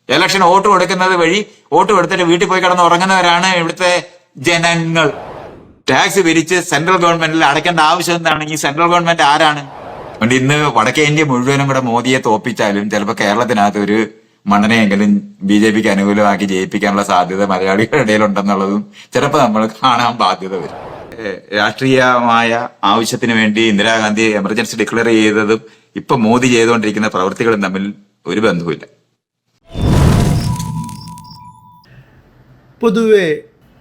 Election vote കൊടുക്കുന്നത് വഴി vote കൊടുത്തിട്ട് വീട്ടിൽ പോയി കിടന്ന് ഉറങ്ങുന്നവരാണ് ഇവിടുത്തെ ജനങ്ങൾ. ടാക്സ് പിരിച്ച് സെൻട്രൽ ഗവൺമെന്റിൽ അടയ്ക്കേണ്ട ആവശ്യം എന്താണ്? ഈ സെൻട്രൽ ഗവൺമെന്റ് ആരാണ്? അതുകൊണ്ട് ഇന്ന് വടക്കേ ഇന്ത്യ മുഴുവനും കൂടെ മോദിയെ തോപ്പിച്ചാലും ചിലപ്പോൾ കേരളത്തിനകത്ത് ഒരു മണ്ഡലമെങ്കിലും BJPക്ക് അനുകൂലമാക്കി ജയിപ്പിക്കാനുള്ള സാധ്യത മലയാളികളുടെ ഇടയിലുണ്ടെന്നുള്ളതും ചിലപ്പോൾ നമ്മൾ കാണാൻ ബാധ്യത വരും. രാഷ്ട്രീയമായ ആവശ്യത്തിന് വേണ്ടി ഇന്ദിരാഗാന്ധി എമർജൻസി ഡിക്ലെയർ ചെയ്തതും ഇപ്പൊ മോദി ചെയ്തുകൊണ്ടിരിക്കുന്ന പ്രവൃത്തികളും തമ്മിൽ ഒരു ബന്ധവുമില്ല. പൊതുവെ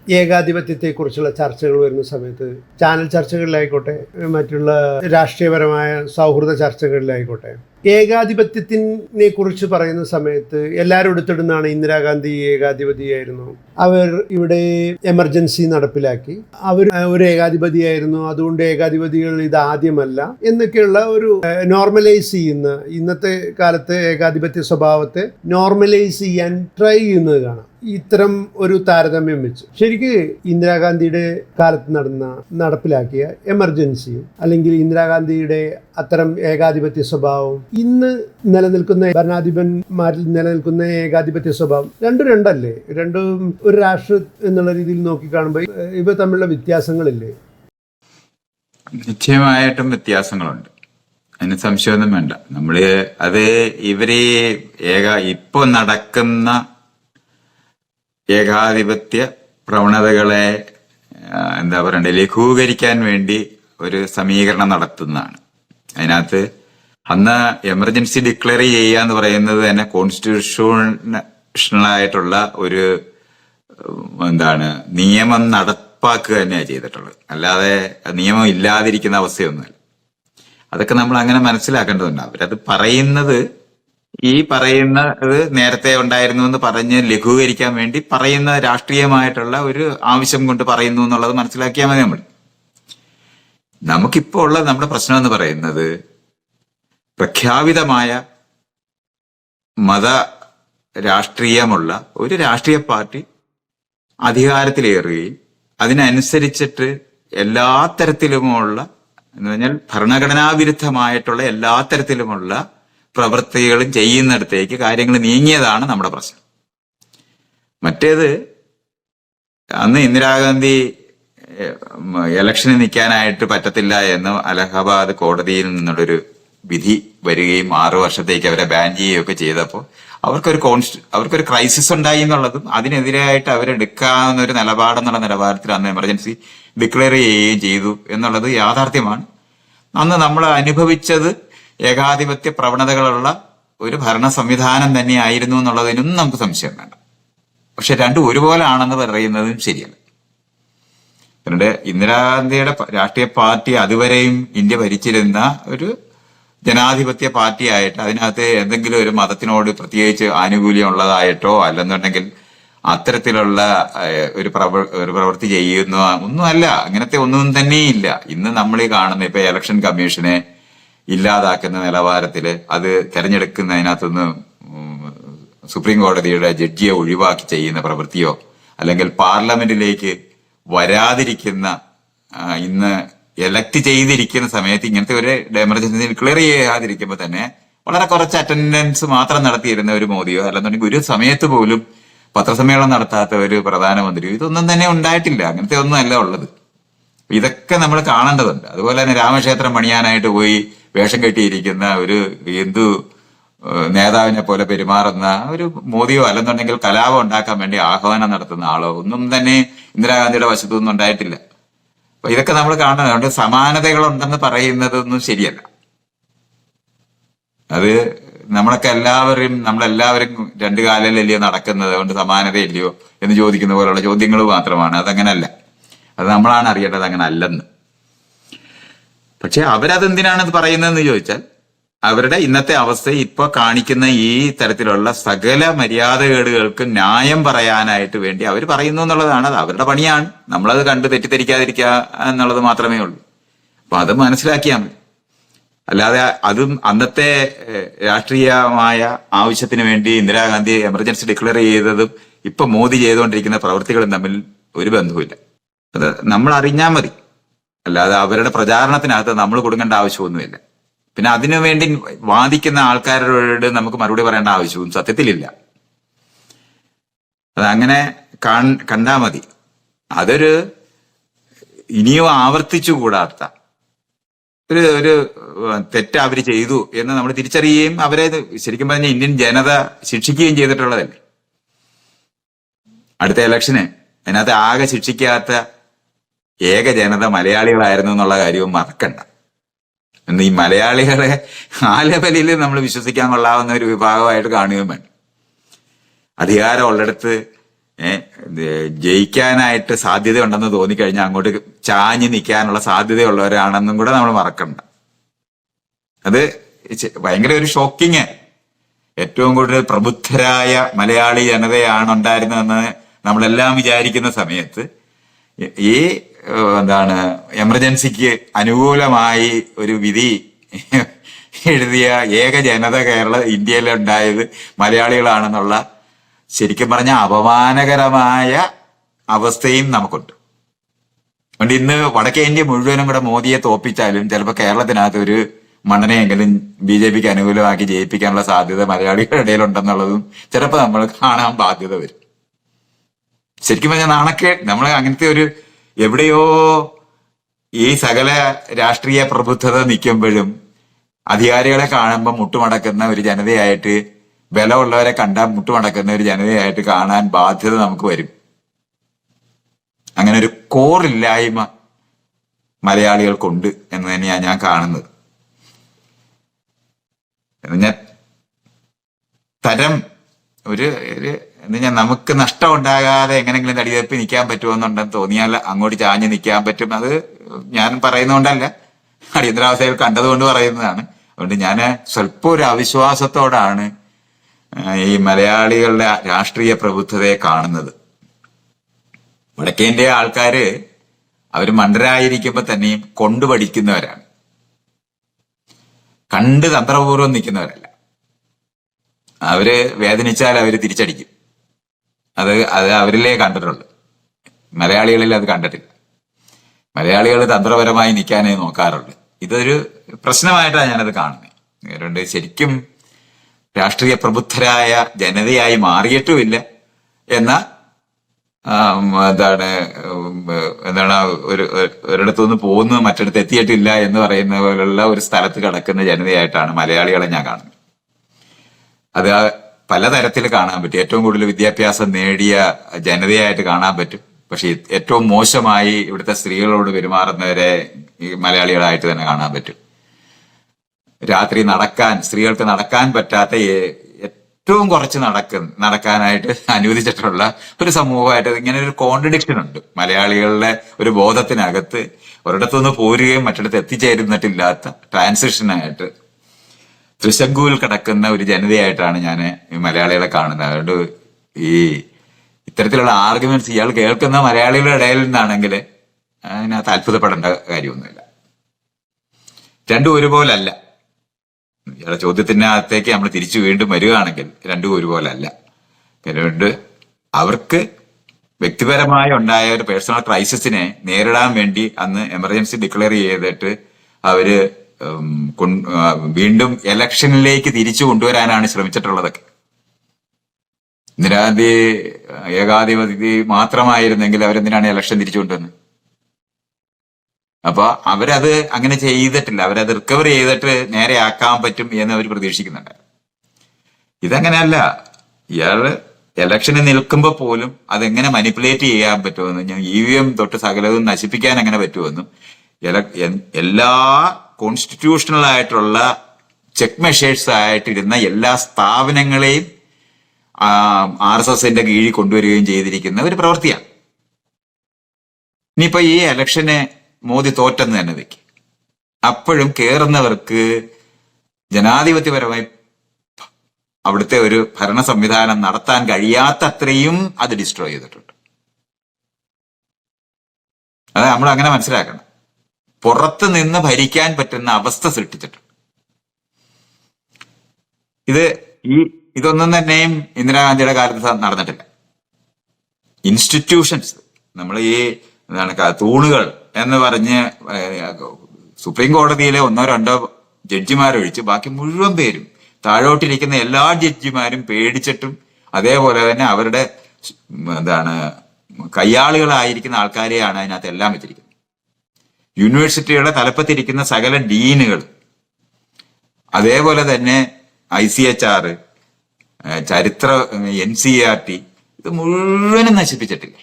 ഏകാധിപത്യത്തെക്കുറിച്ചുള്ള ചർച്ചകൾ വരുന്ന സമയത്ത് ചാനൽ ചർച്ചകളിലായിക്കോട്ടെ, മറ്റുള്ള രാഷ്ട്രീയപരമായ സൗഹൃദ ചർച്ചകളിലായിക്കോട്ടെ, ഏകാധിപത്യത്തിനെ കുറിച്ച് പറയുന്ന സമയത്ത് എല്ലാവരും എടുത്തിടുന്നതാണ് ഇന്ദിരാഗാന്ധി ഏകാധിപതിയായിരുന്നു, അവർ ഇവിടെ എമർജൻസി നടപ്പിലാക്കി, അവർ ഒരു ഏകാധിപതിയായിരുന്നു, അതുകൊണ്ട് ഏകാധിപതികൾ ഇത് ആദ്യമല്ല എന്നൊക്കെയുള്ള ഒരു നോർമലൈസ് ചെയ്യുന്ന, ഇന്നത്തെ കാലത്ത് ഏകാധിപത്യ സ്വഭാവത്തെ നോർമലൈസ് ചെയ്യാൻ ട്രൈ ചെയ്യുന്നത് കാണാം. ഇത്തരം ഒരു താരതമ്യം വെച്ച് ശരിക്ക് ഇന്ദിരാഗാന്ധിയുടെ കാലത്ത് നടപ്പിലാക്കിയ എമർജൻസിയും അല്ലെങ്കിൽ ഇന്ദിരാഗാന്ധിയുടെ അത്തരം ഏകാധിപത്യ സ്വഭാവം ഇന്ന് നിലനിൽക്കുന്ന ഭരണാധിപന്മാരിൽ നിലനിൽക്കുന്ന ഏകാധിപത്യ സ്വഭാവം രണ്ടല്ലേ? രണ്ടും ഒരു രാഷ്ട്രം എന്നുള്ള രീതിയിൽ നോക്കിക്കാണുമ്പോൾ ഇവ തമ്മിലുള്ള വ്യത്യാസങ്ങളില്ലേ? നിശ്ചയമായിട്ടും വ്യത്യാസങ്ങളുണ്ട്, അതിന് സംശയമൊന്നും വേണ്ട. നമ്മള് അത് ഇവര് ഇപ്പൊ നടക്കുന്ന ഏകാധിപത്യ പ്രവണതകളെ എന്താ പറയണ്ടേ ലഘൂകരിക്കാൻ വേണ്ടി ഒരു സമീകരണം നടത്തുന്നതാണ്. അതിനകത്ത് അന്ന് എമർജൻസി ഡിക്ലെയർ ചെയ്യുക എന്ന് പറയുന്നത് തന്നെ കോൺസ്റ്റിറ്റ്യൂഷണലായിട്ടുള്ള ഒരു നിയമം നടപ്പാക്കുക തന്നെയാണ് ചെയ്തിട്ടുള്ളത്, അല്ലാതെ നിയമം ഇല്ലാതിരിക്കുന്ന അവസ്ഥയൊന്നുമല്ല. അതൊക്കെ നമ്മൾ അങ്ങനെ മനസ്സിലാക്കേണ്ടതുണ്ട്. അവരത് പറയുന്നത് ഈ പറയുന്നത് നേരത്തെ ഉണ്ടായിരുന്നു എന്ന് പറഞ്ഞ് ലഘൂകരിക്കാൻ വേണ്ടി പറയുന്ന രാഷ്ട്രീയമായിട്ടുള്ള ഒരു ആവശ്യം കൊണ്ട് പറയുന്നു എന്നുള്ളത് മനസ്സിലാക്കിയാൽ മതി. നമുക്കിപ്പോ ഉള്ള നമ്മുടെ പ്രശ്നം എന്ന് പറയുന്നത് പ്രഖ്യാപിതമായ മത രാഷ്ട്രീയമുള്ള ഒരു രാഷ്ട്രീയ പാർട്ടി അധികാരത്തിലേറുകയും അതിനനുസരിച്ചിട്ട് എല്ലാ തരത്തിലുമുള്ള എന്ന് പറഞ്ഞാൽ ഭരണഘടനാ വിരുദ്ധമായിട്ടുള്ള എല്ലാ തരത്തിലുമുള്ള പ്രവൃത്തികളും ചെയ്യുന്നിടത്തേക്ക് കാര്യങ്ങൾ നീങ്ങിയതാണ് നമ്മുടെ പ്രശ്നം. മറ്റേത് അന്ന് ഇന്ദിരാഗാന്ധി ഇലക്ഷന് നിൽക്കാനായിട്ട് പറ്റത്തില്ല എന്ന് അലഹബാദ് കോടതിയിൽ നിന്നുള്ളൊരു വിധി വരികയും 6 വർഷത്തേക്ക് അവരെ ബാൻ ചെയ്യുകയൊക്കെ ചെയ്തപ്പോൾ അവർക്കൊരു ക്രൈസിസ് ഉണ്ടായി എന്നുള്ളതും അതിനെതിരായിട്ട് അവരെടുക്കാവുന്ന ഒരു നിലപാടെന്നുള്ള നിലവാരത്തിൽ അന്ന് എമർജൻസി ഡിക്ലെയർ ചെയ്യുകയും ചെയ്തു എന്നുള്ളത് യാഥാർത്ഥ്യമാണ്. അന്ന് നമ്മൾ അനുഭവിച്ചത് ഏകാധിപത്യ പ്രവണതകളുള്ള ഒരു ഭരണ സംവിധാനം തന്നെയായിരുന്നു എന്നുള്ളതിനൊന്നും നമുക്ക് സംശയം വേണ്ട. പക്ഷെ രണ്ടും ഒരുപോലെ ആണെന്ന് പറയുന്നതും ശരിയല്ല. പിന്നീട് ഇന്ദിരാഗാന്ധിയുടെ രാഷ്ട്രീയ പാർട്ടി അതുവരെയും ഇന്ത്യ ഭരിച്ചിരുന്ന ഒരു ജനാധിപത്യ പാർട്ടിയായിട്ട് അതിനകത്ത് എന്തെങ്കിലും ഒരു മതത്തിനോട് പ്രത്യേകിച്ച് ആനുകൂല്യം ഉള്ളതായിട്ടോ അല്ലെന്നുണ്ടെങ്കിൽ അത്തരത്തിലുള്ള ഒരു പ്രവൃത്തി ചെയ്യുന്ന ഒന്നുമല്ല, അങ്ങനത്തെ ഒന്നും തന്നെയില്ല. ഇന്ന് നമ്മൾ ഈ കാണുന്ന ഇപ്പൊ ഇലക്ഷൻ കമ്മീഷനെ ഇല്ലാതാക്കുന്ന നിലവാരത്തില് അത് തെരഞ്ഞെടുക്കുന്നതിനകത്തുനിന്ന് സുപ്രീം കോടതിയുടെ ജഡ്ജിയെ ഒഴിവാക്കി ചെയ്യുന്ന പ്രവൃത്തിയോ അല്ലെങ്കിൽ പാർലമെന്റിലേക്ക് വരാതിരിക്കുന്ന ഇന്ന് എലക്ട് ചെയ്തിരിക്കുന്ന സമയത്ത് ഇങ്ങനത്തെ ഒരു എമർജൻസി ഡിക്ലെയർ ചെയ്യാതിരിക്കുമ്പോൾ തന്നെ വളരെ കുറച്ച് അറ്റൻഡൻസ് മാത്രം നടത്തിയിരുന്ന ഒരു മോദിയോ അല്ലെന്നുണ്ടെങ്കിൽ ഒരു സമയത്ത് പോലും പത്രസമ്മേളനം നടത്താത്ത ഒരു പ്രധാനമന്ത്രിയോ ഇതൊന്നും തന്നെ ഉണ്ടായിട്ടില്ല. അങ്ങനത്തെ ഒന്നും അല്ല ഉള്ളത്. ഇതൊക്കെ നമ്മൾ കാണേണ്ടതുണ്ട്. അതുപോലെ തന്നെ രാമക്ഷേത്രം പണിയാനായിട്ട് പോയി വേഷം കെട്ടിയിരിക്കുന്ന ഒരു ഹിന്ദു നേതാവിനെ പോലെ പെരുമാറുന്ന ഒരു മോദിയോ അല്ലെന്നുണ്ടെങ്കിൽ കലാപം ഉണ്ടാക്കാൻ വേണ്ടി ആഹ്വാനം നടത്തുന്ന ആളോ ഒന്നും തന്നെ ഇന്ദിരാഗാന്ധിയുടെ വശത്തൊന്നും ഉണ്ടായിട്ടില്ല. അപ്പൊ ഇതൊക്കെ നമ്മൾ കാണുന്നത്. അതുകൊണ്ട് സമാനതകളുണ്ടെന്ന് പറയുന്നതൊന്നും ശരിയല്ല. അത് നമ്മളെല്ലാവരും രണ്ടു കാലിലല്ലയോ നടക്കുന്നത്, അതുകൊണ്ട് സമാനതയില്ലയോ എന്ന് ചോദിക്കുന്ന പോലുള്ള ചോദ്യങ്ങൾ മാത്രമാണ്. അതങ്ങനല്ല. അത് നമ്മളാണ് അറിയേണ്ടത് അങ്ങനെ അല്ലെന്ന്. പക്ഷെ അവരതെന്തിനാണ് പറയുന്നതെന്ന് ചോദിച്ചാൽ അവരുടെ ഇന്നത്തെ അവസ്ഥ ഇപ്പൊ കാണിക്കുന്ന ഈ തരത്തിലുള്ള സകല മര്യാദകേടുകൾക്ക് ന്യായം പറയാനായിട്ട് വേണ്ടി അവർ പറയുന്നു എന്നുള്ളതാണ്. അത് അവരുടെ പണിയാണ്. നമ്മളത് കണ്ട് തെറ്റിദ്ധരിക്കാതിരിക്കുക എന്നുള്ളത് മാത്രമേ ഉള്ളൂ. അപ്പൊ അത് മനസ്സിലാക്കിയാൽ മതി. അല്ലാതെ അതും അന്നത്തെ രാഷ്ട്രീയമായ ആവശ്യത്തിന് വേണ്ടി ഇന്ദിരാഗാന്ധി എമർജൻസി ഡിക്ലെയർ ചെയ്തതും ഇപ്പൊ മോദി ചെയ്തുകൊണ്ടിരിക്കുന്ന പ്രവൃത്തികളും തമ്മിൽ ഒരു ബന്ധവുമില്ല. അത് നമ്മൾ അറിഞ്ഞാൽ മതി. അല്ലാതെ അവരുടെ പ്രചാരണത്തിനകത്ത് നമ്മൾ കൊടുക്കേണ്ട ആവശ്യമൊന്നുമില്ല. പിന്നെ അതിനുവേണ്ടി വാദിക്കുന്ന ആൾക്കാരോട് നമുക്ക് മറുപടി പറയേണ്ട ആവശ്യവും സത്യത്തിലില്ല. അതങ്ങനെ കണ്ടാ മതി. അതൊരു ഇനിയും ആവർത്തിച്ചുകൂടാത്ത ഒരു തെറ്റ് അവർ ചെയ്തു എന്ന് നമ്മൾ തിരിച്ചറിയുകയും അവരെ ശരിക്കും പറഞ്ഞ ഇന്ത്യൻ ജനത ശിക്ഷിക്കുകയും ചെയ്തിട്ടുള്ളതല്ലേ. അടുത്ത ഇലക്ഷന് അതിനകത്ത് ആകെ ശിക്ഷിക്കാത്ത ഏക ജനത മലയാളികളായിരുന്നു എന്നുള്ള കാര്യവും മറക്കണ്ട. എന്ന് ഈ മലയാളികളെ ആ ലെവലിൽ നമ്മൾ വിശ്വസിക്കാൻ കൊള്ളാവുന്ന ഒരു വിഭാഗമായിട്ട് കാണുകയും വേണം. അധികാരം ഉള്ളിടത്ത് ജയിക്കാനായിട്ട് സാധ്യതയുണ്ടെന്ന് തോന്നിക്കഴിഞ്ഞാൽ അങ്ങോട്ട് ചാഞ്ഞു നിൽക്കാനുള്ള സാധ്യതയുള്ളവരാണെന്നും കൂടെ നമ്മൾ മറക്കണ്ട. അത് ഭയങ്കര ഒരു ഷോക്കിങ്. ഏറ്റവും കൂടുതൽ പ്രബുദ്ധരായ മലയാളി ജനതയാണ് ഉണ്ടായിരുന്നതെന്ന് നമ്മളെല്ലാം വിചാരിക്കുന്ന സമയത്ത് ഈ എമർജൻസിക്ക് അനുകൂലമായി ഒരു വിധി എഴുതിയ ഏക ജനത ഇന്ത്യയിലുണ്ടായത് മലയാളികളാണെന്നുള്ള ശരിക്കും പറഞ്ഞ അപമാനകരമായ അവസ്ഥയും നമുക്കുണ്ട്. അതുകൊണ്ട് ഇന്ന് വടക്കേ ഇന്ത്യ മുഴുവനും കൂടെ മോദിയെ തോപ്പിച്ചാലും ചിലപ്പോൾ കേരളത്തിനകത്ത് ഒരു മണ്ഡലമെങ്കിലും BJPക്ക് അനുകൂലമാക്കി ജയിപ്പിക്കാനുള്ള സാധ്യത മലയാളികളുടെ ഇടയിലുണ്ടെന്നുള്ളതും ചിലപ്പോൾ നമ്മൾ കാണാൻ ബാധ്യത വരും. ശരിക്കും പറഞ്ഞാൽ നമ്മൾ അങ്ങനത്തെ ഒരു എവിടെയോ ഈ സകല രാഷ്ട്രീയ പ്രബുദ്ധത നിൽക്കുമ്പോഴും അധികാരികളെ കാണുമ്പോൾ മുട്ടുമടക്കുന്ന ഒരു ജനതയായിട്ട്, ബലമുള്ളവരെ കണ്ടാൽ മുട്ടുമടക്കുന്ന ഒരു ജനതയായിട്ട് കാണാൻ ബാധ്യത നമുക്ക് വരും. അങ്ങനെ ഒരു കോറില്ലായ്മ മലയാളികൾക്കുണ്ട് എന്ന് തന്നെയാണ് ഞാൻ കാണുന്നത്. ഞാൻ തരം ഒരു നമുക്ക് നഷ്ടം ഉണ്ടാകാതെ എങ്ങനെങ്കിലും തടിതെപ്പി നിൽക്കാൻ പറ്റുമെന്നുണ്ടെന്ന് തോന്നിയാൽ അങ്ങോട്ട് ചാഞ്ഞ് നിൽക്കാൻ പറ്റും. അത് ഞാൻ പറയുന്നതുകൊണ്ടല്ല, അടിയന്തരാവസ്ഥയിൽ കണ്ടതുകൊണ്ട് പറയുന്നതാണ്. അതുകൊണ്ട് ഞാൻ സ്വല്പം ഒരു അവിശ്വാസത്തോടാണ് ഈ മലയാളികളുടെ രാഷ്ട്രീയ പ്രബുദ്ധതയെ കാണുന്നത്. വടക്കേന്ത്യ ആൾക്കാര് അവർ മണ്ടരായിരിക്കുമ്പോ തന്നെയും കൊണ്ടുപഠിക്കുന്നവരാണ്, കണ്ട് തന്ത്രപൂർവ്വം നിൽക്കുന്നവരല്ല. അവര് വേദനിച്ചാൽ അവര് തിരിച്ചടിക്കും. അത് അവരിലേ കണ്ടിട്ടുള്ളൂ, മലയാളികളിൽ അത് കണ്ടിട്ടില്ല. മലയാളികൾ തന്ത്രപരമായി നിൽക്കാനേ നോക്കാറുള്ളൂ. ഇതൊരു പ്രശ്നമായിട്ടാണ് ഞാനത് കാണുന്നത്. അതുകൊണ്ട് ശരിക്കും രാഷ്ട്രീയ പ്രബുദ്ധരായ ജനതയായി മാറിയിട്ടുമില്ല എന്ന ഒരിടത്തുനിന്ന് പോകുന്നു മറ്റിടത്ത് എത്തിയിട്ടില്ല എന്ന് പറയുന്ന പോലുള്ള ഒരു സ്ഥലത്ത് കിടക്കുന്ന ജനതയായിട്ടാണ് മലയാളികളെ ഞാൻ കാണുന്നത്. അത് പലതരത്തിൽ കാണാൻ പറ്റും. ഏറ്റവും കൂടുതൽ വിദ്യാഭ്യാസം നേടിയ ജനതയായിട്ട് കാണാൻ പറ്റും. പക്ഷെ ഏറ്റവും മോശമായി ഇവിടുത്തെ സ്ത്രീകളോട് പെരുമാറുന്നവരെ ഈ മലയാളികളായിട്ട് തന്നെ കാണാൻ പറ്റും. രാത്രി സ്ത്രീകൾക്ക് നടക്കാൻ പറ്റാത്ത ഏറ്റവും കുറച്ച് നടക്കാനായിട്ട് അനുവദിച്ചിട്ടുള്ള ഒരു സമൂഹമായിട്ട് ഇങ്ങനെ ഒരു കോൺട്രഡിക്ഷൻ ഉണ്ട് മലയാളികളുടെ ഒരു ബോധത്തിനകത്ത്. ഒരിടത്തുനിന്ന് പോരുകയും മറ്റിടത്ത് എത്തിച്ചേരുന്നിട്ടില്ലാത്ത ട്രാൻസിഷനായിട്ട് ത്രിശങ്കുവിൽ കിടക്കുന്ന ഒരു ജനതയായിട്ടാണ് ഞാൻ ഈ മലയാളികളെ കാണുന്നത്. അതുകൊണ്ട് ഈ ഇത്തരത്തിലുള്ള ആർഗ്യുമെന്റ്സ് ഇയാൾ കേൾക്കുന്ന മലയാളികളുടെ ഇടയിൽ നിന്നാണെങ്കിൽ അതിനകത്ത് അത്ഭുതപ്പെടേണ്ട കാര്യമൊന്നുമില്ല. രണ്ടും ഒരുപോലല്ല. ഇയാളുടെ ചോദ്യത്തിനകത്തേക്ക് നമ്മൾ തിരിച്ചു വീണ്ടും വരികയാണെങ്കിൽ രണ്ടും ഒരുപോലല്ല. അതുകൊണ്ട് അവർക്ക് വ്യക്തിപരമായി ഉണ്ടായ ഒരു പേഴ്സണൽ ക്രൈസിസിനെ നേരിടാൻ വേണ്ടി അന്ന് എമർജൻസി ഡിക്ലെയർ ചെയ്തിട്ട് അവര് വീണ്ടും ഇലക്ഷനിലേക്ക് തിരിച്ചു കൊണ്ടുവരാനാണ് ശ്രമിച്ചിട്ടുള്ളതൊക്കെ. ഇന്ദിരാഗാന്ധി ഏകാധിപതി മാത്രമായിരുന്നെങ്കിൽ അവരെന്തിനാണ് ഇലക്ഷൻ തിരിച്ചു കൊണ്ടുവന്നത്? അപ്പൊ അവരത് അങ്ങനെ ചെയ്തിട്ടില്ല. അവരത് റിക്കവർ ചെയ്തിട്ട് നേരെ ആക്കാൻ പറ്റും എന്ന് അവർ പ്രതീക്ഷിക്കുന്നുണ്ട്. ഇതങ്ങനെയല്ല. ഇയാള് ഇലക്ഷന് നിൽക്കുമ്പോൾ പോലും അതെങ്ങനെ മാനിപ്പുലേറ്റ് ചെയ്യാൻ പറ്റുമെന്നും EVM തൊട്ട് സകലവും നശിപ്പിക്കാൻ എങ്ങനെ പറ്റുമെന്നും എല്ലാ കോൺസ്റ്റിറ്റ്യൂഷണൽ ആയിട്ടുള്ള ചെക്ക് മെഷേഴ്സ് ആയിട്ടിരുന്ന എല്ലാ സ്ഥാപനങ്ങളെയും RSSന്റെ കീഴിൽ കൊണ്ടുവരികയും ചെയ്തിരിക്കുന്ന ഒരു പ്രവൃത്തിയാണ്. ഇനിയിപ്പോ ഈ ഇലക്ഷനെ മോദി തോറ്റെന്ന് തന്നെ വെക്കും, അപ്പോഴും കേറുന്നവർക്ക് ജനാധിപത്യപരമായി അവിടുത്തെ ഒരു ഭരണ സംവിധാനം നടത്താൻ കഴിയാത്തത്രയും അത് ഡിസ്ട്രോയ് ചെയ്തിട്ടുണ്ട്. അത് നമ്മൾ അങ്ങനെ മനസ്സിലാക്കണം. പുറത്ത് നിന്ന് ഭരിക്കാൻ പറ്റുന്ന അവസ്ഥ സൃഷ്ടിച്ചിട്ടുണ്ട്. ഇതൊന്നും തന്നെയും ഇന്ദിരാഗാന്ധിയുടെ കാലത്ത് നടന്നിട്ടില്ല. ഇൻസ്റ്റിറ്റ്യൂഷൻസ്, നമ്മൾ ഈ തൂണുകൾ എന്ന് പറഞ്ഞ് സുപ്രീം കോടതിയിലെ 1-2 ജഡ്ജിമാരൊഴിച്ച് ബാക്കി മുഴുവൻ പേരും, താഴോട്ടിരിക്കുന്ന എല്ലാ ജഡ്ജിമാരും പേടിച്ചിട്ടും അതേപോലെ തന്നെ അവരുടെ എന്താണ് കയ്യാളുകളായിരിക്കുന്ന ആൾക്കാരെയാണ് അതിനകത്ത് എല്ലാം വെച്ചിരിക്കുന്നത്. യൂണിവേഴ്സിറ്റിയുടെ തലപ്പത്തിരിക്കുന്ന സകല ഡീനുകൾ, അതേപോലെ തന്നെ ICHR, ചരിത്ര NCERT, ഇത് മുഴുവനും നശിപ്പിച്ചിട്ടില്ല.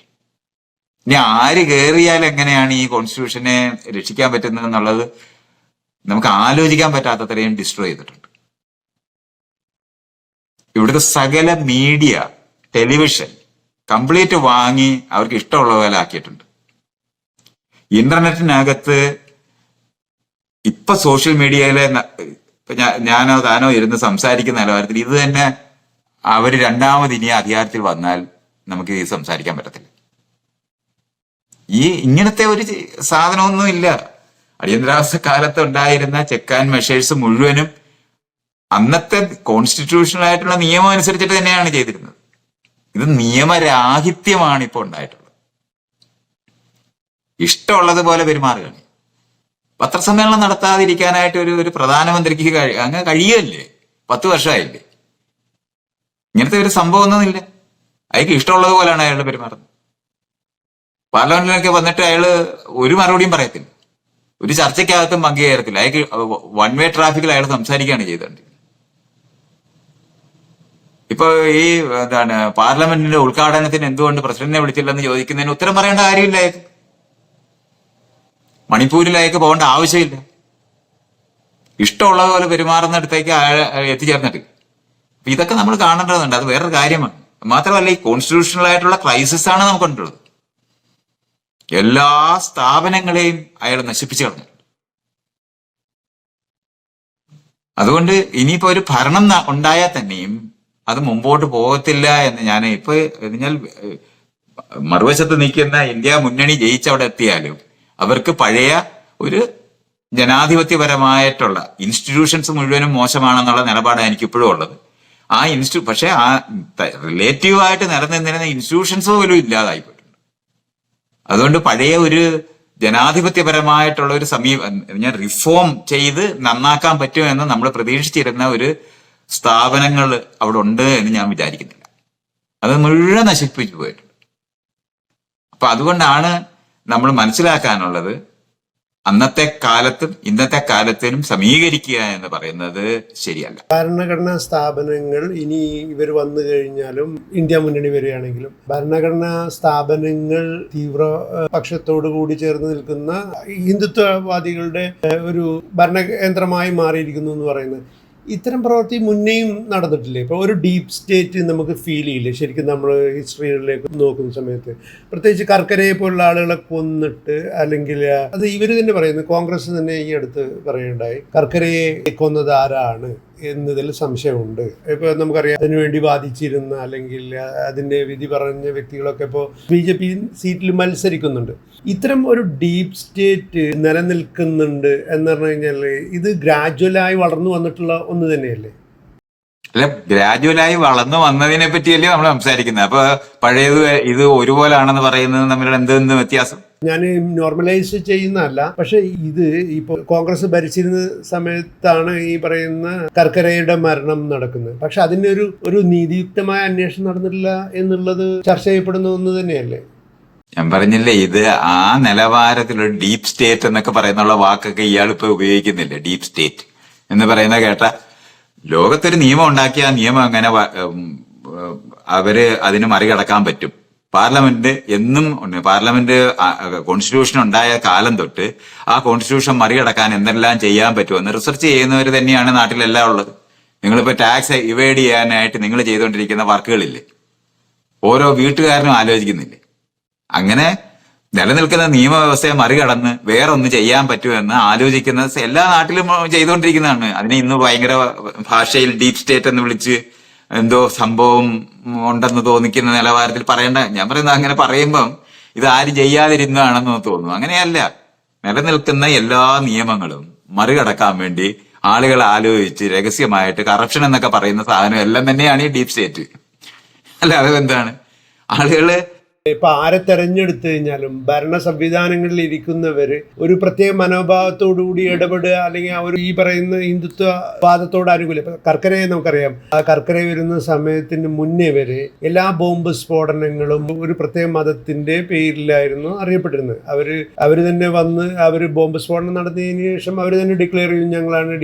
ഇനി ആര് കയറിയാൽ എങ്ങനെയാണ് ഈ കോൺസ്റ്റിറ്റ്യൂഷനെ രക്ഷിക്കാൻ പറ്റുന്നത് എന്നുള്ളത് നമുക്ക് ആലോചിക്കാൻ പറ്റാത്തത്രയും ഡിസ്ട്രോയ് ചെയ്തിട്ടുണ്ട്. ഇവിടുത്തെ സകല മീഡിയ, ടെലിവിഷൻ കംപ്ലീറ്റ് വാങ്ങി അവർക്ക് ഇഷ്ടമുള്ള പോലെ ആക്കിയിട്ടുണ്ട്. ഇന്റർനെറ്റിനകത്ത് ഇപ്പൊ സോഷ്യൽ മീഡിയയിലെ ഞാനോ താനോ ഇരുന്ന് സംസാരിക്കുന്ന നിലവാരത്തിൽ ഇത് തന്നെ അവർ രണ്ടാമത് ഇനി അധികാരത്തിൽ വന്നാൽ നമുക്ക് ഇത് സംസാരിക്കാൻ പറ്റത്തില്ല. ഇങ്ങനത്തെ ഒരു സാധനമൊന്നും ഇല്ല. അടിയന്തരാവസ്ഥ കാലത്ത് ഉണ്ടായിരുന്ന ചെക്ക് ആൻഡ് മെഷേഴ്സ് മുഴുവനും അന്നത്തെ കോൺസ്റ്റിറ്റ്യൂഷണൽ ആയിട്ടുള്ള നിയമം അനുസരിച്ചിട്ട് തന്നെയാണ് ചെയ്തിരുന്നത്. ഇത് നിയമരാഹിത്യമാണ് ഇപ്പോൾ ഉണ്ടായിട്ടുള്ളത്. ഇഷ്ടമുള്ളതുപോലെ പെരുമാറുകയാണ്. പത്രസമ്മേളനം നടത്താതിരിക്കാനായിട്ട് ഒരു പ്രധാനമന്ത്രിക്ക് അങ്ങ് കഴിയല്ലേ? 10 വർഷമായില്ലേ? ഇങ്ങനത്തെ ഒരു സംഭവം ഒന്നുമില്ല. അയാൾക്ക് ഇഷ്ടമുള്ളതുപോലെയാണ് അയാളുടെ പെരുമാറുന്നത്. പാർലമെന്റിലൊക്കെ വന്നിട്ട് അയാള് ഒരു മറുപടിയും പറയത്തില്ല, ഒരു ചർച്ചയ്ക്കകത്തും പങ്കുചേരത്തില്ല. അയാൾക്ക് 1 വേ ട്രാഫിക്കിൽ അയാൾ സംസാരിക്കുകയാണ് ചെയ്തത്. ഇപ്പൊ ഈ പാർലമെന്റിന്റെ ഉദ്ഘാടനത്തിന് എന്തുകൊണ്ട് പ്രസിഡന്റിനെ വിളിച്ചില്ലെന്ന് ചോദിക്കുന്നതിന് ഉത്തരം പറയേണ്ട കാര്യമില്ല. മണിപ്പൂരിലേക്ക് പോകേണ്ട ആവശ്യമില്ല. ഇഷ്ടമുള്ള പോലെ പെരുമാറുന്നിടത്തേക്ക് എത്തിച്ചേർന്നിട്ട് ഇതൊക്കെ നമ്മൾ കാണേണ്ടതുണ്ട്. അത് വേറൊരു കാര്യമാണ്. മാത്രമല്ല, ഈ കോൺസ്റ്റിറ്റ്യൂഷണൽ ആയിട്ടുള്ള ക്രൈസിസ് ആണ് നമുക്കുണ്ടുള്ളത്. എല്ലാ സ്ഥാപനങ്ങളെയും അയാൾ നശിപ്പിച്ചു കളഞ്ഞു. അതുകൊണ്ട് ഇനിയിപ്പോ ഒരു ഭരണം ഉണ്ടായാൽ തന്നെയും അത് മുമ്പോട്ട് പോകത്തില്ല എന്ന് ഞാൻ ഇപ്പൊ ഞാൻ മറുവശത്ത് നിൽക്കുന്ന ഇന്ത്യ മുന്നണി ജയിച്ചവിടെ എത്തിയാലും അവർക്ക് പഴയ ഒരു ജനാധിപത്യപരമായിട്ടുള്ള ഇൻസ്റ്റിറ്റ്യൂഷൻസ് മുഴുവനും മോശമാണെന്നുള്ള നിലപാടാണ് എനിക്ക് ഇപ്പോഴും ഉള്ളത്. പക്ഷെ ആ റിലേറ്റീവായിട്ട് നിലനിന്നിരുന്ന ഇൻസ്റ്റിറ്റ്യൂഷൻസ് പോലും ഇല്ലാതായിപ്പോയിട്ടുണ്ട്. അതുകൊണ്ട് പഴയ ഒരു ജനാധിപത്യപരമായിട്ടുള്ള ഒരു ഞാൻ റിഫോം ചെയ്ത് നന്നാക്കാൻ പറ്റുമെന്ന് നമ്മൾ പ്രതീക്ഷിച്ചിരുന്ന ഒരു സ്ഥാപനങ്ങൾ അവിടെ ഉണ്ട് എന്ന് ഞാൻ വിചാരിക്കുന്നില്ല. അത് മുഴുവൻ നശിപ്പിച്ചു പോയിട്ടുണ്ട്. അപ്പൊ അതുകൊണ്ടാണ് നമ്മൾ മനസ്സിലാക്കാനുള്ളത്, അന്നത്തെ കാലത്തും ഇന്നത്തെ കാലത്തിനും സമീകരിക്കുക എന്ന് പറയുന്നത് ശരിയല്ല. ഭരണഘടനാ സ്ഥാപനങ്ങൾ ഇനി ഇവർ വന്നു കഴിഞ്ഞാലും ഇന്ത്യ മുന്നണി വരികയാണെങ്കിലും ഭരണഘടനാ സ്ഥാപനങ്ങൾ തീവ്ര പക്ഷത്തോടു കൂടി ചേർന്ന് നിൽക്കുന്ന ഹിന്ദുത്വവാദികളുടെ ഒരു ഭരണകേന്ദ്രമായി മാറിയിരിക്കുന്നു എന്ന് പറയുന്നത്, ഇത്തരം പ്രവൃത്തി മുന്നേയും നടന്നിട്ടില്ലേ? ഇപ്പോൾ ഒരു ഡീപ്പ് സ്റ്റേറ്റ് നമുക്ക് ഫീൽ ചെയ്യില്ലേ ശരിക്കും നമ്മൾ ഹിസ്റ്ററിയിലേക്ക് നോക്കുന്ന സമയത്ത്? പ്രത്യേകിച്ച് കർക്കരയെ പോലുള്ള ആളുകളെ കൊന്നിട്ട്, അല്ലെങ്കിൽ അത് ഇവർ തന്നെ പറയുന്നു, കോൺഗ്രസ് തന്നെ ഈ അടുത്ത് പറയുണ്ടായി, കർക്കരയെ കൊന്നത് ആരാണ് എന്നതിൽ സംശയമുണ്ട്. ഇപ്പോൾ നമുക്കറിയാം, അതിനുവേണ്ടി വാദിച്ചിരുന്ന അല്ലെങ്കിൽ അതിൻ്റെ വിധി പറഞ്ഞ വ്യക്തികളൊക്കെ ഇപ്പോൾ BJP സീറ്റിൽ മത്സരിക്കുന്നുണ്ട്. ഇത്തരം ഒരു ഡീപ്പ് സ്റ്റേറ്റ് നിലനിൽക്കുന്നുണ്ട് എന്ന് പറഞ്ഞു കഴിഞ്ഞാൽ ഇത് ഗ്രാജുവലായി വളർന്നു വന്നിട്ടുള്ള ഒന്ന് തന്നെയല്ലേ? അല്ല, ഗ്രാജുവലായി വളർന്നു വന്നതിനെ പറ്റിയല്ലേ നമ്മൾ സംസാരിക്കുന്നത്. അപ്പൊ പഴയത് ഇത് ഒരുപോലാണെന്ന് പറയുന്നത് തമ്മിലുള്ള എന്ത് വ്യത്യാസം? ഞാൻ നോർമലൈസ് ചെയ്യുന്നതല്ല, പക്ഷെ ഇത് ഇപ്പോൾ കോൺഗ്രസ് ഭരിച്ചിരുന്ന സമയത്താണ് ഈ പറയുന്ന കർക്കരയുടെ മരണം നടക്കുന്നത്. പക്ഷെ അതിനൊരു നീതിയുക്തമായ അന്വേഷണം നടന്നിട്ടില്ല എന്നുള്ളത് ചർച്ച ചെയ്യപ്പെടുന്ന ഒന്ന് തന്നെയല്ലേ? ഞാൻ പറഞ്ഞില്ലേ, ഇത് ആ നിലവാരത്തിലുള്ള ഡീപ്പ് സ്റ്റേറ്റ് എന്നൊക്കെ പറയുന്നുള്ള വാക്കൊക്കെ ഇയാളിപ്പോ ഉപയോഗിക്കുന്നില്ല. ഡീപ്പ് സ്റ്റേറ്റ് എന്ന് പറയുന്ന കേട്ട, ലോകത്തൊരു നിയമം ഉണ്ടാക്കിയ ആ നിയമം അങ്ങനെ അവര് അതിന് മറികടക്കാൻ പറ്റും. പാർലമെന്റ് എന്നും പാർലമെന്റ് കോൺസ്റ്റിറ്റ്യൂഷൻ ഉണ്ടായ കാലം തൊട്ട് ആ കോൺസ്റ്റിറ്റ്യൂഷൻ മറികടക്കാൻ എന്തെല്ലാം ചെയ്യാൻ പറ്റുമെന്ന് റിസർച്ച് ചെയ്യുന്നവർ തന്നെയാണ് നാട്ടിലെല്ലാം ഉള്ളത്. നിങ്ങളിപ്പോ ടാക്സ് ഇവേഡ് ചെയ്യാനായിട്ട് നിങ്ങൾ ചെയ്തുകൊണ്ടിരിക്കുന്ന വർക്കുകളില്ലേ, ഓരോ വീട്ടുകാരനും ആലോചിക്കുന്നില്ലേ? അങ്ങനെ നിലനിൽക്കുന്ന നിയമവ്യവസ്ഥയെ മറികടന്ന് വേറൊന്ന് ചെയ്യാൻ പറ്റുമെന്ന് ആലോചിക്കുന്നത് എല്ലാ നാട്ടിലും ചെയ്തുകൊണ്ടിരിക്കുന്നതാണ്. അതിനെ ഇന്ന് ഭയങ്കര ഭാഷയിൽ ഡീപ്പ് സ്റ്റേറ്റ് എന്ന് വിളിച്ച് എന്തോ സംഭവം ഉണ്ടെന്ന് തോന്നിക്കുന്ന നിലവാരത്തിൽ പറയേണ്ട. ഞാൻ പറയുന്നത്, അങ്ങനെ പറയുമ്പം ഇത് ആരും ചെയ്യാതിരുന്നതാണെന്ന് തോന്നുന്നു. അങ്ങനെയല്ല. നിലനിൽക്കുന്ന എല്ലാ നിയമങ്ങളും മറികടക്കാൻ വേണ്ടി ആളുകൾ ആലോചിച്ച് രഹസ്യമായിട്ട് കറപ്ഷൻ എന്നൊക്കെ പറയുന്ന സാധനം എല്ലാം തന്നെയാണ് ഈ ഡീപ്പ് സ്റ്റേറ്റ്. അല്ല, അത് എന്താണ്? ആളുകള് ഇപ്പൊ ആരെ തെരഞ്ഞെടുത്തു കഴിഞ്ഞാലും ഭരണ സംവിധാനങ്ങളിൽ ഇരിക്കുന്നവര് ഒരു പ്രത്യേക മനോഭാവത്തോടുകൂടി ഇടപെടുക, അല്ലെങ്കിൽ അവർ ഈ പറയുന്ന ഹിന്ദുത്വവാദത്തോട് അനുകൂലം. ഇപ്പൊ കർക്കരയെ നമുക്കറിയാം, ആ കർക്കര വരുന്ന സമയത്തിന് മുന്നേ വരെ എല്ലാ ബോംബ് സ്ഫോടനങ്ങളും ഒരു പ്രത്യേക മതത്തിന്റെ പേരിലായിരുന്നു അറിയപ്പെട്ടിരുന്നത്. അവര് തന്നെ വന്ന് അവര് ബോംബ് സ്ഫോടനം നടത്തിയതിനു ശേഷം അവർ തന്നെ ഡിക്ലെയർ ചെയ്യും, ഞങ്ങളാണ്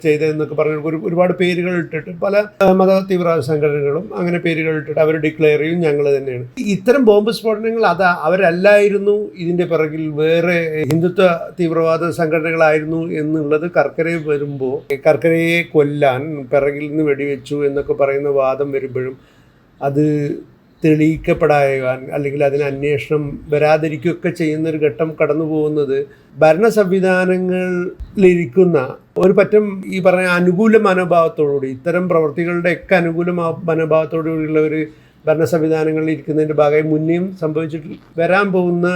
ചെയ്തതെന്നൊക്കെ പറഞ്ഞ ഒരുപാട് പേരുകൾ ഇട്ടിട്ട് പല മത തീവ്രവാദ സംഘടനകളും അങ്ങനെ പേരുകൾ ഇട്ടിട്ട് അവർ ഡിക്ലെയർ ചെയ്യും ഞങ്ങൾ തന്നെയാണ്. ഇത്തരം ബോംബ് സ്ഫോടനങ്ങൾ അവരല്ലായിരുന്നു ഇതിന്റെ പിറകിൽ, വേറെ ഹിന്ദുത്വ തീവ്രവാദ സംഘടനകളായിരുന്നു എന്നുള്ളത് കർക്കരയിൽ വരുമ്പോൾ, കർക്കരയെ കൊല്ലാൻ പിറകിൽ നിന്ന് വെടിവെച്ചു എന്നൊക്കെ പറയുന്ന വാദം വരുമ്പോഴും അത് തെളിയിക്കപ്പെടാൻ അല്ലെങ്കിൽ അതിന് അന്വേഷണം വരാതിരിക്കുകയൊക്കെ ചെയ്യുന്നൊരു ഘട്ടം കടന്നു പോകുന്നത് ഭരണ സംവിധാനങ്ങളിലിരിക്കുന്ന ഒരു പറ്റം ഈ പറഞ്ഞ അനുകൂല മനോഭാവത്തോടുകൂടി, ഇത്തരം പ്രവർത്തികളുടെയൊക്കെ അനുകൂല മനോഭാവത്തോടുകൂടിയുള്ള ഒരു ഭരണ സംവിധാനങ്ങളിൽ ഇരിക്കുന്നതിൻ്റെ ഭാഗമായി മുന്നേയും സംഭവിച്ചിട്ട് വരാൻ പോകുന്ന